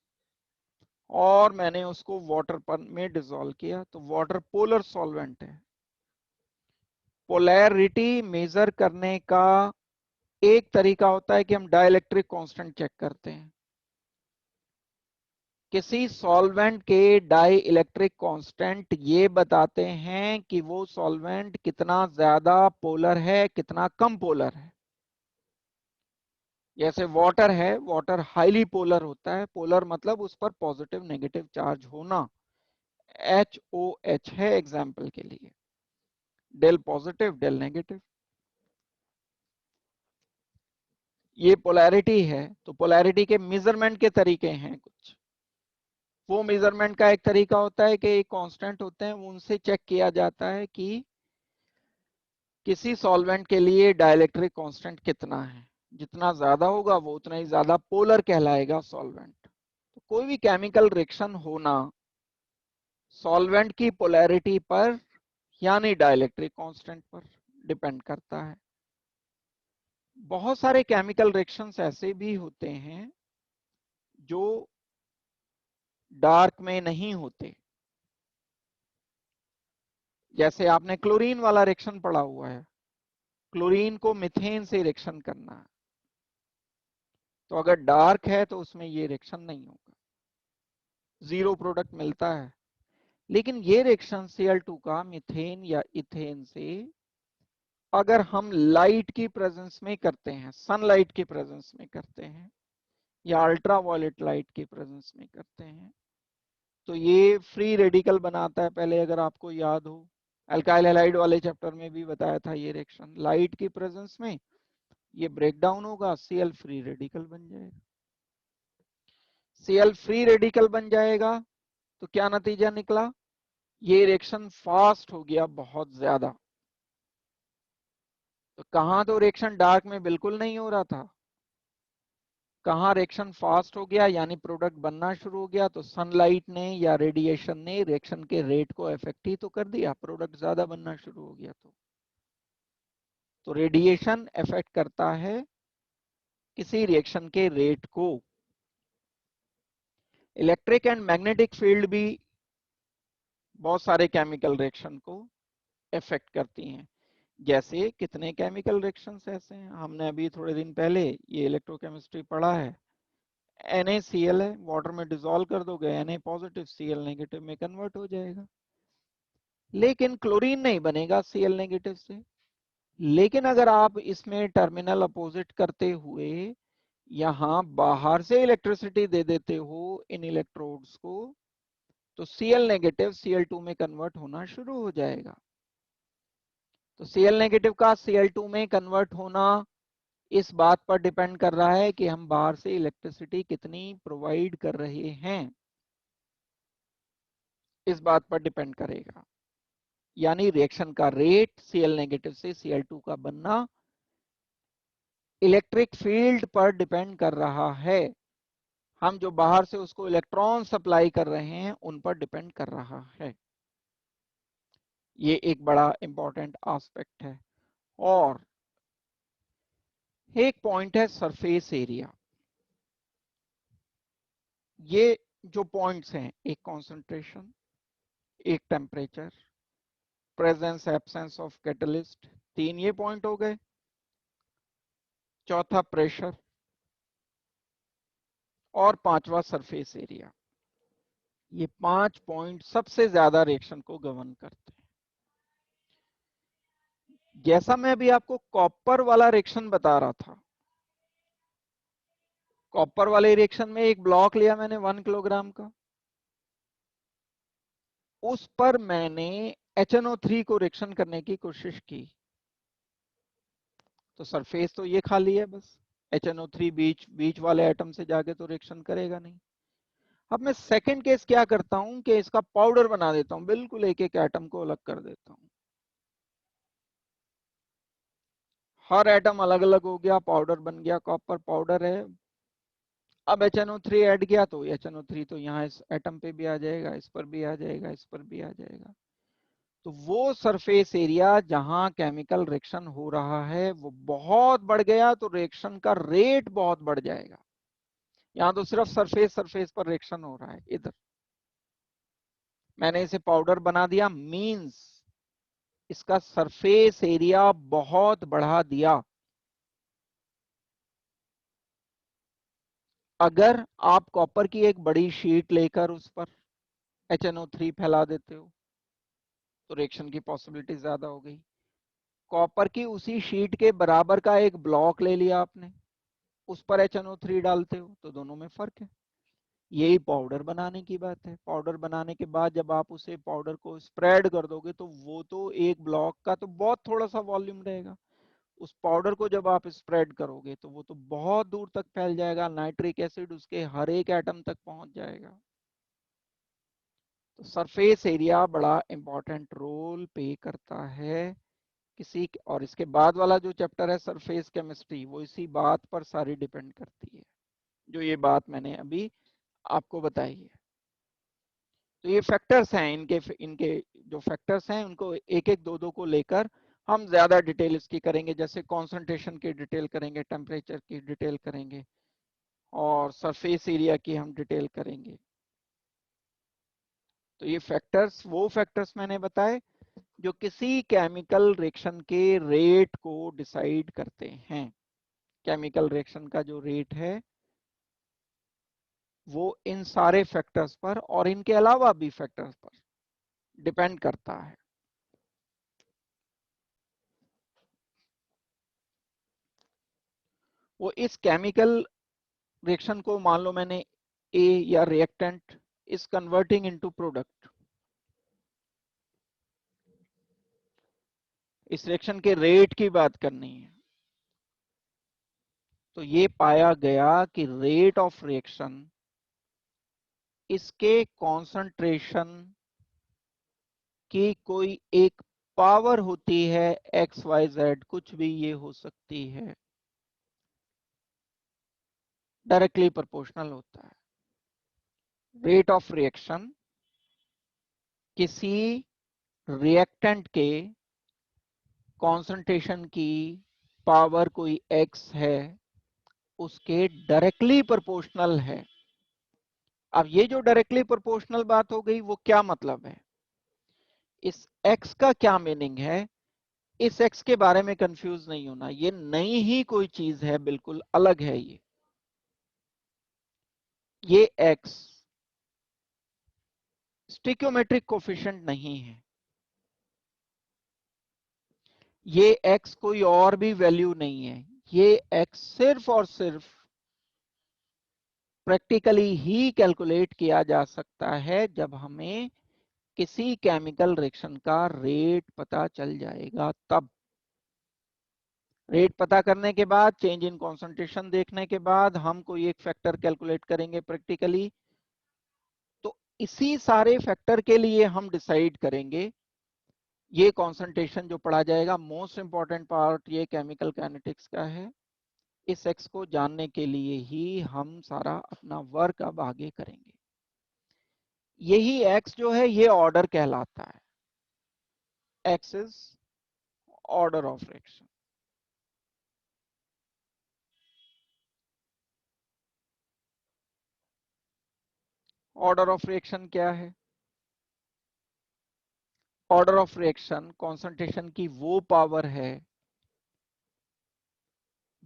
और मैंने उसको वाटर पर में डिसॉल्व किया, तो वाटर पोलर सॉल्वेंट है। पोलैरिटी मेजर करने का एक तरीका होता है कि हम डाइलेक्ट्रिक कांस्टेंट चेक करते हैं। किसी सॉल्वेंट के डाई इलेक्ट्रिक कांस्टेंट ये बताते हैं कि वो सॉल्वेंट कितना ज्यादा पोलर है, कितना कम पोलर है। जैसे वाटर है, वाटर हाईली पोलर होता है, पोलर मतलब उस पर पॉजिटिव नेगेटिव चार्ज होना। HOH है एग्जाम्पल के लिए, डेल पॉजिटिव डेल नेगेटिव, ये पोलैरिटी है। तो पोलैरिटी के मेजरमेंट के तरीके हैं कुछ। वो मेजरमेंट का एक तरीका होता है कि एक कांस्टेंट होते हैं, उनसे चेक किया जाता है कि किसी सॉल्वेंट के लिए डाइलेक्ट्रिक कांस्टेंट कितना है। जितना ज्यादा होगा वो उतना ही ज्यादा पोलर कहलाएगा सॉल्वेंट। तो कोई भी केमिकल रिएक्शन होना सॉल्वेंट की पोलैरिटी पर यानी डाइलेक्ट्रिक कांस्टेंट पर डिपेंड करता है। बहुत सारे केमिकल रिएक्शंस ऐसे भी होते हैं जो डार्क में नहीं होते। जैसे आपने क्लोरीन वाला रिएक्शन पढ़ा हुआ है, क्लोरीन को मीथेन से रिएक्शन करना है, तो अगर डार्क है तो उसमें ये रिएक्शन नहीं होगा, जीरो प्रोडक्ट मिलता है। लेकिन ये रिएक्शन Cl2 का मीथेन या इथेन से अगर हम लाइट की प्रेजेंस में करते हैं, सनलाइट की प्रेजेंस में करते हैं या अल्ट्रावायलेट लाइट की प्रेजेंस में करते हैं, तो ये फ्री रेडिकल बनाता है। पहले अगर आपको याद हो, अल्काइल हैलाइड वाले चैप्टर में भी बताया था, ये रिएक्शन लाइट की प्रेजेंस में ये ब्रेक डाउन होगा, Cl फ्री रेडिकल बन जाएगा। Cl फ्री रेडिकल बन जाएगा तो क्या नतीजा निकला, ये रिएक्शन फास्ट हो गया बहुत ज्यादा। तो कहां तो रिएक्शन डार्क में बिल्कुल नहीं हो रहा था, कहां रिएक्शन फास्ट हो गया यानी प्रोडक्ट बनना शुरू हो गया, तो सनलाइट ने या रेडिएशन ने रिएक्शन के रेट को इफेक्ट ही तो कर दिया, प्रोडक्ट ज्यादा बनना शुरू हो गया। तो रेडिएशन इफेक्ट करता है किसी रिएक्शन के रेट को। इलेक्ट्रिक एंड मैग्नेटिक फील्ड भी बहुत सारे केमिकल रिएक्शन को इफेक्ट करती हैं। जैसे कितने केमिकल रिएक्शंस ऐसे हैं, हमने अभी थोड़े दिन पहले ये इलेक्ट्रोकेमिस्ट्री पढ़ा है। NaCl है, वाटर में डिसॉल्व कर दोगे Na पॉजिटिव Cl नेगेटिव में कन्वर्ट हो जाएगा। लेकिन क्लोरीन नहीं बनेगा Cl नेगेटिव से। लेकिन अगर आप इसमें टर्मिनल अपोजिट करते हुए यहां बाहर से इलेक्ट्रिसिटी दे देते हो इन इलेक्ट्रोड्स को, तो Cl नेगेटिव Cl2 में कन्वर्ट होना शुरू हो जाएगा। तो Cl नेगेटिव का Cl2 में कन्वर्ट होना इस बात पर डिपेंड कर रहा है कि हम बाहर से इलेक्ट्रिसिटी कितनी प्रोवाइड कर रहे हैं, इस बात पर डिपेंड करेगा। यानी रिएक्शन का रेट Cl नेगेटिव से Cl2 का बनना इलेक्ट्रिक फील्ड पर डिपेंड कर रहा है। हम जो बाहर से उसको इलेक्ट्रॉन सप्लाई कर रहे हैं उन पर डिपेंड कर रहा है। ये एक बड़ा इंपॉर्टेंट एस्पेक्ट है। और एक पॉइंट है सरफेस एरिया। ये जो पॉइंट्स हैं, एक कंसंट्रेशन, एक temperature, presence absence of catalyst, 3 ये पॉइंट हो गए। चौथा प्रेशर और 5वां सरफेस एरिया। ये 5 पॉइंट सबसे ज्यादा रिएक्शन को गवर्न करते हैं। जैसा मैं अभी आपको कॉपर वाला रिएक्शन बता रहा था, कॉपर वाले रिएक्शन में एक ब्लॉक लिया मैंने 1 किलोग्राम का, उस पर मैंने HNO3 को रिएक्शन करने की कोशिश की, तो सरफेस तो ये खाली है बस, HNO3 बीच बीच वाले एटम से जाके तो रिएक्शन करेगा नहीं। अब मैं सेकंड केस क्या करता हूं कि इसका पाउडर बना देता हूं, बिल्कुल एक एक एटम को अलग कर देता हूं, हर एटम अलग अलग हो गया, पाउडर बन गया, कॉपर पाउडर है। अब HNO3 ऐड किया तो HNO3 तो यहाँ इस एटम पे भी आ जाएगा, इस पर भी आ जाएगा, इस पर भी आ जाएगा। तो वो सरफेस एरिया जहां केमिकल रिएक्शन हो रहा है वो बहुत बढ़ गया, तो रिएक्शन का रेट बहुत बढ़ जाएगा। यहाँ तो सिर्फ सरफेस सरफेस पर रिएक्शन हो रहा है, इधर मैंने इसे पाउडर बना दिया, मींस इसका सरफेस एरिया बहुत बढ़ा दिया। अगर आप कॉपर की एक बड़ी शीट लेकर उस पर HNO3 फैला देते हो तो रिएक्शन की पॉसिबिलिटी ज्यादा हो गई। कॉपर की उसी शीट के बराबर का एक ब्लॉक ले लिया आपने, उस पर HNO3 डालते हो तो दोनों में फर्क है। यही पाउडर बनाने की बात है। पाउडर बनाने के बाद जब आप उसे पाउडर को स्प्रेड कर दोगे तो वो तो एक ब्लॉक का तो बहुत थोड़ा सा वॉल्यूम रहेगा, उस पाउडर को जब आप स्प्रेड करोगे तो वो तो बहुत दूर तक फैल जाएगा, नाइट्रिक एसिड उसके हर एक एटम तक पहुंच जाएगा। तो सरफेस एरिया बड़ा इंपॉर्टेंट रोल प्ले करता है किसी, और इसके बाद वाला जो चैप्टर है सरफेस केमिस्ट्री, वो इसी बात पर सारी डिपेंड करती है, जो ये बात मैंने अभी आपको बताई है। तो ये फैक्टर्स हैं, इनके इनके जो फैक्टर्स हैं उनको एक एक दो दो को लेकर हम ज्यादा डिटेल इसकी करेंगे, जैसे कॉन्सेंट्रेशन की डिटेल करेंगे, टेम्परेचर की डिटेल करेंगे और सरफेस एरिया की हम डिटेल करेंगे। तो ये फैक्टर्स, वो फैक्टर्स मैंने बताए जो किसी केमिकल रिएक्शन के रेट को डिसाइड करते हैं। केमिकल रिएक्शन का जो रेट है वो इन सारे फैक्टर्स पर और इनके अलावा भी फैक्टर्स पर डिपेंड करता है। वो इस केमिकल रिएक्शन को, मान लो मैंने ए या reactant is converting into product, इस रिएक्शन के रेट की बात करनी है, तो ये पाया गया कि रेट ऑफ रिएक्शन इसके कॉन्सेंट्रेशन की कोई एक पावर होती है, एक्स वाई जेड कुछ भी ये हो सकती है, डायरेक्टली प्रोपोर्शनल होता है। रेट ऑफ रिएक्शन किसी रिएक्टेंट के कॉन्सेंट्रेशन की पावर कोई एक्स है उसके डायरेक्टली प्रोपोर्शनल है। अब ये जो डायरेक्टली प्रोपोर्शनल बात हो गई, वो क्या मतलब है, इस x का क्या मीनिंग है, इस x के बारे में कंफ्यूज नहीं होना, ये नई ही कोई चीज है, बिल्कुल अलग है। ये x स्टिक्योमेट्रिक कोफिशिएंट नहीं है, ये x कोई और भी वैल्यू नहीं है, ये x सिर्फ और सिर्फ प्रैक्टिकली ही कैलकुलेट किया जा सकता है जब हमें किसी केमिकल रिएक्शन का रेट पता चल जाएगा। तब रेट पता करने के बाद, चेंज इन कॉन्सेंट्रेशन देखने के बाद हम कोई एक फैक्टर कैलकुलेट करेंगे प्रैक्टिकली, तो इसी सारे फैक्टर के लिए हम डिसाइड करेंगे ये कॉन्सेंट्रेशन जो पढ़ा जाएगा। मोस्ट इंपॉर्टेंट पार्ट ये केमिकल काइनेटिक्स का है, इस एक्स को जानने के लिए ही हम सारा अपना वर्क अब आगे करेंगे। यही एक्स जो है ये ऑर्डर कहलाता है, x is order of reaction. Order of reaction क्या है, ऑर्डर ऑफ रिएक्शन कॉन्सेंट्रेशन की वो पावर है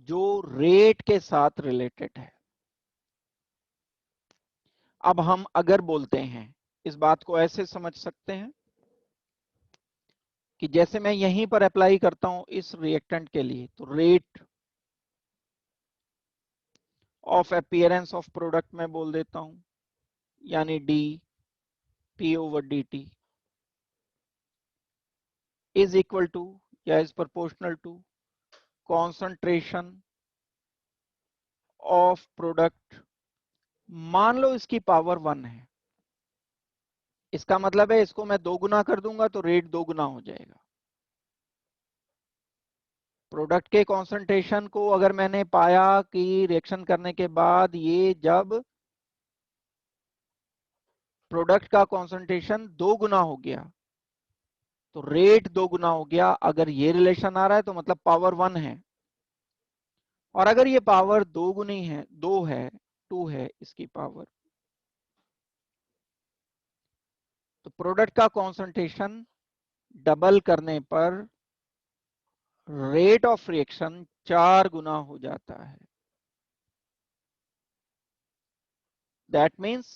जो रेट के साथ रिलेटेड है। अब हम अगर बोलते हैं, इस बात को ऐसे समझ सकते हैं कि जैसे मैं यहीं पर अप्लाई करता हूं इस रिएक्टेंट के लिए, तो rate of appearance of product में बोल देता हूं, यानी D P over D T is equal to या is proportional to concentration of product. मान लो इसकी पावर 1 है, इसका मतलब है इसको मैं 2 गुना कर दूंगा तो रेट 2 गुना हो जाएगा। प्रोडक्ट के कॉन्सेंट्रेशन को अगर मैंने पाया कि रिएक्शन करने के बाद ये जब प्रोडक्ट का कॉन्सेंट्रेशन 2 गुना हो गया तो रेट 2 गुना हो गया। अगर ये रिलेशन आ रहा है तो मतलब पावर 1 है, और अगर ये पावर 2 गुनी है, 2 है, 2 है इसकी पावर, तो प्रोडक्ट का कॉन्सेंट्रेशन डबल करने पर रेट ऑफ रिएक्शन 4 गुना हो जाता है। दैट मीन्स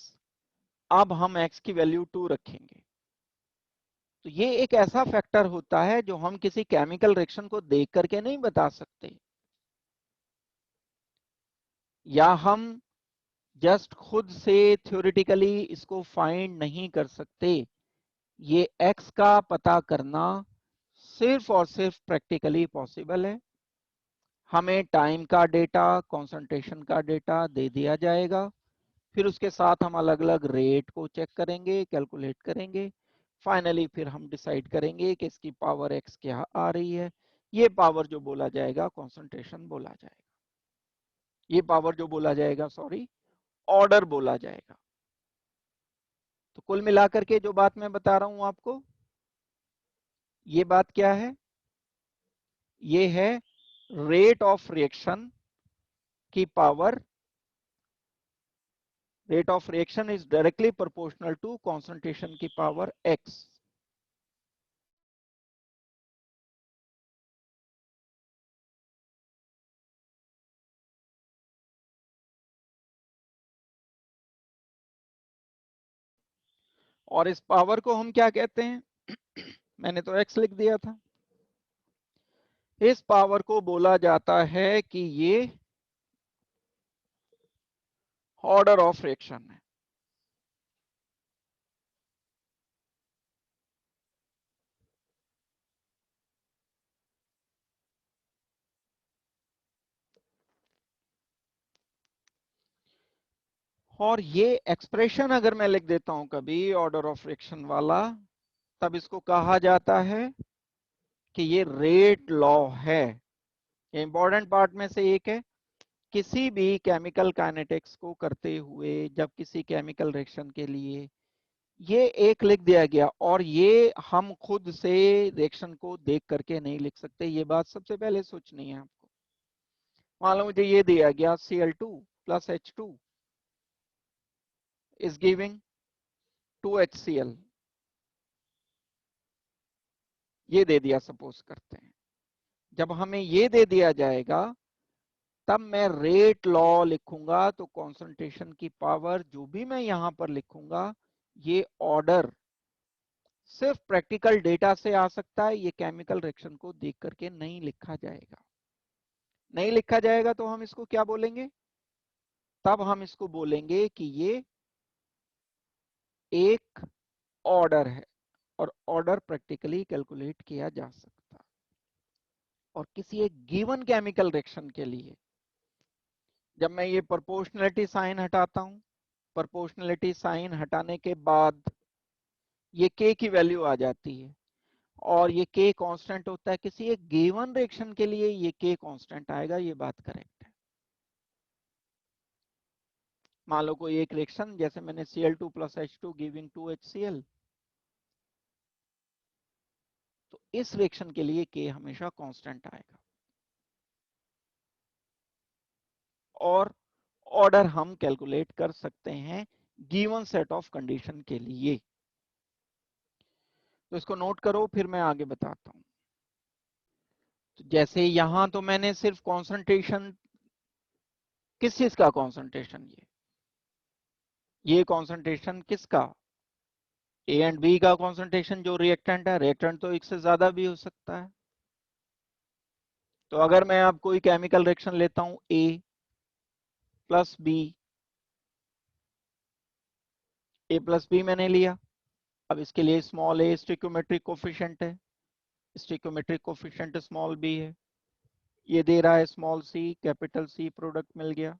अब हम x की वैल्यू 2 रखेंगे। तो ये एक ऐसा फैक्टर होता है जो हम किसी केमिकल रिएक्शन को देख करके नहीं बता सकते, या हम जस्ट खुद से थ्योरेटिकली इसको फाइंड नहीं कर सकते। ये x का पता करना सिर्फ और सिर्फ प्रैक्टिकली पॉसिबल है। हमें टाइम का डेटा, कंसंट्रेशन का डेटा दे दिया जाएगा, फिर उसके साथ हम अलग अलग रेट को चेक करेंगे, कैलकुलेट करेंगे, फाइनली फिर हम डिसाइड करेंगे कि इसकी पावर x क्या आ रही है। ये पावर जो बोला जाएगा कंसंट्रेशन बोला जाएगा, ये पावर जो बोला जाएगा, सॉरी, ऑर्डर बोला जाएगा। तो कुल मिलाकर के जो बात मैं बता रहा हूं आपको, ये बात क्या है, ये है रेट ऑफ रिएक्शन की power, rate of reaction is directly proportional to concentration की पावर x। और इस पावर को हम क्या कहते हैं मैंने तो x लिख दिया था। इस पावर को बोला जाता है कि ये ऑर्डर ऑफ रिएक्शन है। और ये एक्सप्रेशन अगर मैं लिख देता हूं कभी ऑर्डर ऑफ रिएक्शन वाला, तब इसको कहा जाता है कि ये रेट लॉ है। इंपॉर्टेंट पार्ट में से एक है, किसी भी केमिकल काइनेटिक्स को करते हुए जब किसी केमिकल रिएक्शन के लिए ये एक लिख दिया गया, और ये हम खुद से रिएक्शन को देख करके नहीं लिख सकते, ये बात सबसे पहले सोचनी है आपको। मान लो मुझे ये दिया गया Cl2 plus H2 is giving 2HCl, ये दे दिया सपोज करते हैं। जब हमें ये दे दिया जाएगा तब मैं रेट लॉ लिखूंगा, तो कॉन्सेंट्रेशन की पावर जो भी मैं यहां पर लिखूंगा, ये ऑर्डर सिर्फ प्रैक्टिकल डेटा से आ सकता है, ये केमिकल रिएक्शन को देख करके नहीं लिखा जाएगा। नहीं लिखा जाएगा तो हम इसको क्या बोलेंगे, तब हम इसको बोलेंगे कि ये एक ऑर्डर है, और ऑर्डर प्रैक्टिकली कैलकुलेट किया जा सकता है। और किसी एक गिवन केमिकल रिएक्शन के लिए जब मैं ये प्रोपोर्शनलिटी साइन हटाता हूं, प्रोपोर्शनलिटी साइन हटाने के बाद ये k की वैल्यू आ जाती है, और ये k कांस्टेंट होता है। किसी एक गिवन रिएक्शन के लिए ये k कांस्टेंट आएगा, ये बात करेक्ट है। मान लो कोई एक रिएक्शन, जैसे मैंने Cl2 plus H2 giving 2HCl, तो इस रिएक्शन के लिए k हमेशा कांस्टेंट आएगा। और ऑर्डर हम कैलकुलेट कर सकते हैं गिवन सेट ऑफ कंडीशन के लिए। तो इसको नोट करो, फिर मैं आगे बताता हूं। तो जैसे यहां तो मैंने सिर्फ कॉन्सेंट्रेशन, किस चीज का कॉन्सेंट्रेशन, ये कॉन्सेंट्रेशन किसका, ए एंड बी का कॉन्सेंट्रेशन जो रिएक्टेंट है, रिएक्टेंट तो एक से ज्यादा भी हो सकता है। तो अगर मैं अब कोई केमिकल रिएक्शन लेता हूं A plus B, A plus B मैंने लिया, अब इसके लिए स्मॉल ए स्टोइकियोमेट्रिक कोफिशिएंट है, स्टोइकियोमेट्रिक कोफिशिएंट स्मॉल बी है, ये दे रहा है small C, capital C product मिल गया,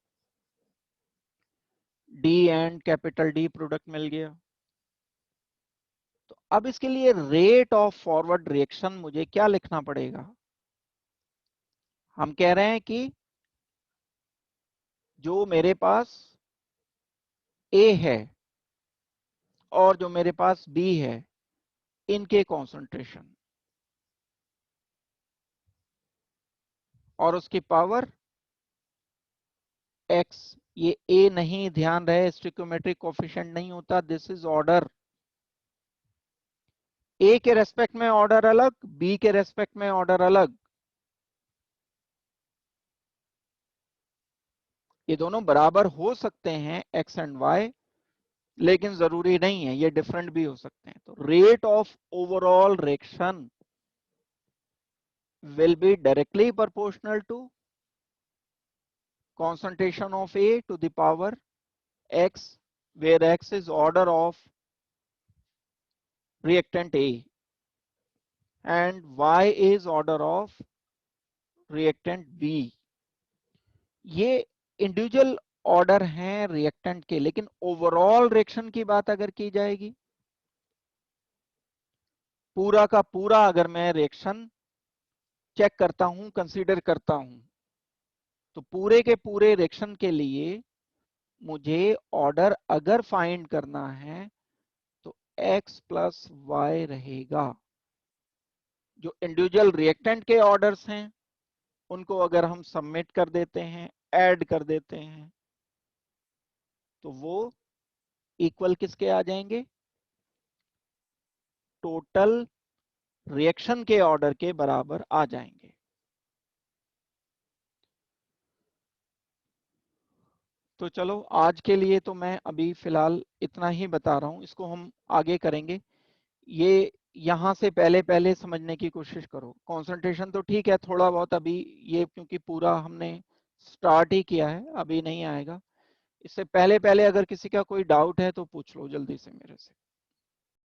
D and capital D product मिल गया। तो अब इसके लिए रेट ऑफ फॉरवर्ड रिएक्शन मुझे क्या लिखना पड़ेगा, हम कह रहे हैं कि जो मेरे पास ए है और जो मेरे पास बी है, इनके कॉन्सेंट्रेशन और उसकी पावर x, ये a नहीं, ध्यान रहे स्टोइकियोमेट्रिक कोफिशिएंट नहीं होता, दिस इज ऑर्डर। a के रेस्पेक्ट में ऑर्डर अलग, b के रेस्पेक्ट में ऑर्डर अलग, ये दोनों बराबर हो सकते हैं x एंड y, लेकिन जरूरी नहीं है, ये डिफरेंट भी हो सकते हैं। तो rate of overall reaction will be directly proportional to concentration of A to the power X, where X is order of reactant A and Y is order of reactant B। ये individual order हैं reactant के, लेकिन overall reaction की बात अगर की जाएगी, पूरा का पूरा अगर मैं रिएक्शन चेक करता हूं, कंसीडर करता हूं, तो पूरे के पूरे रिएक्शन के लिए मुझे ऑर्डर अगर फाइंड करना है, x प्लस वाई रहेगा। जो इंडिविजुअल रिएक्टेंट के ऑर्डर्स हैं उनको अगर हम सबमिट कर देते हैं, ऐड कर देते हैं, तो वो इक्वल किसके आ जाएंगे? टोटल रिएक्शन के ऑर्डर के बराबर आ जाएंगे। तो चलो आज के लिए तो मैं अभी फिलहाल इतना ही बता रहा हूं, इसको हम आगे करेंगे। ये यहां से पहले पहले समझने की कोशिश करो। कंसंट्रेशन तो ठीक है, थोड़ा बहुत अभी ये क्योंकि पूरा हमने स्टार्ट ही किया है, अभी नहीं आएगा। इससे पहले पहले अगर किसी का कोई डाउट है तो पूछ लो जल्दी से मेरे से।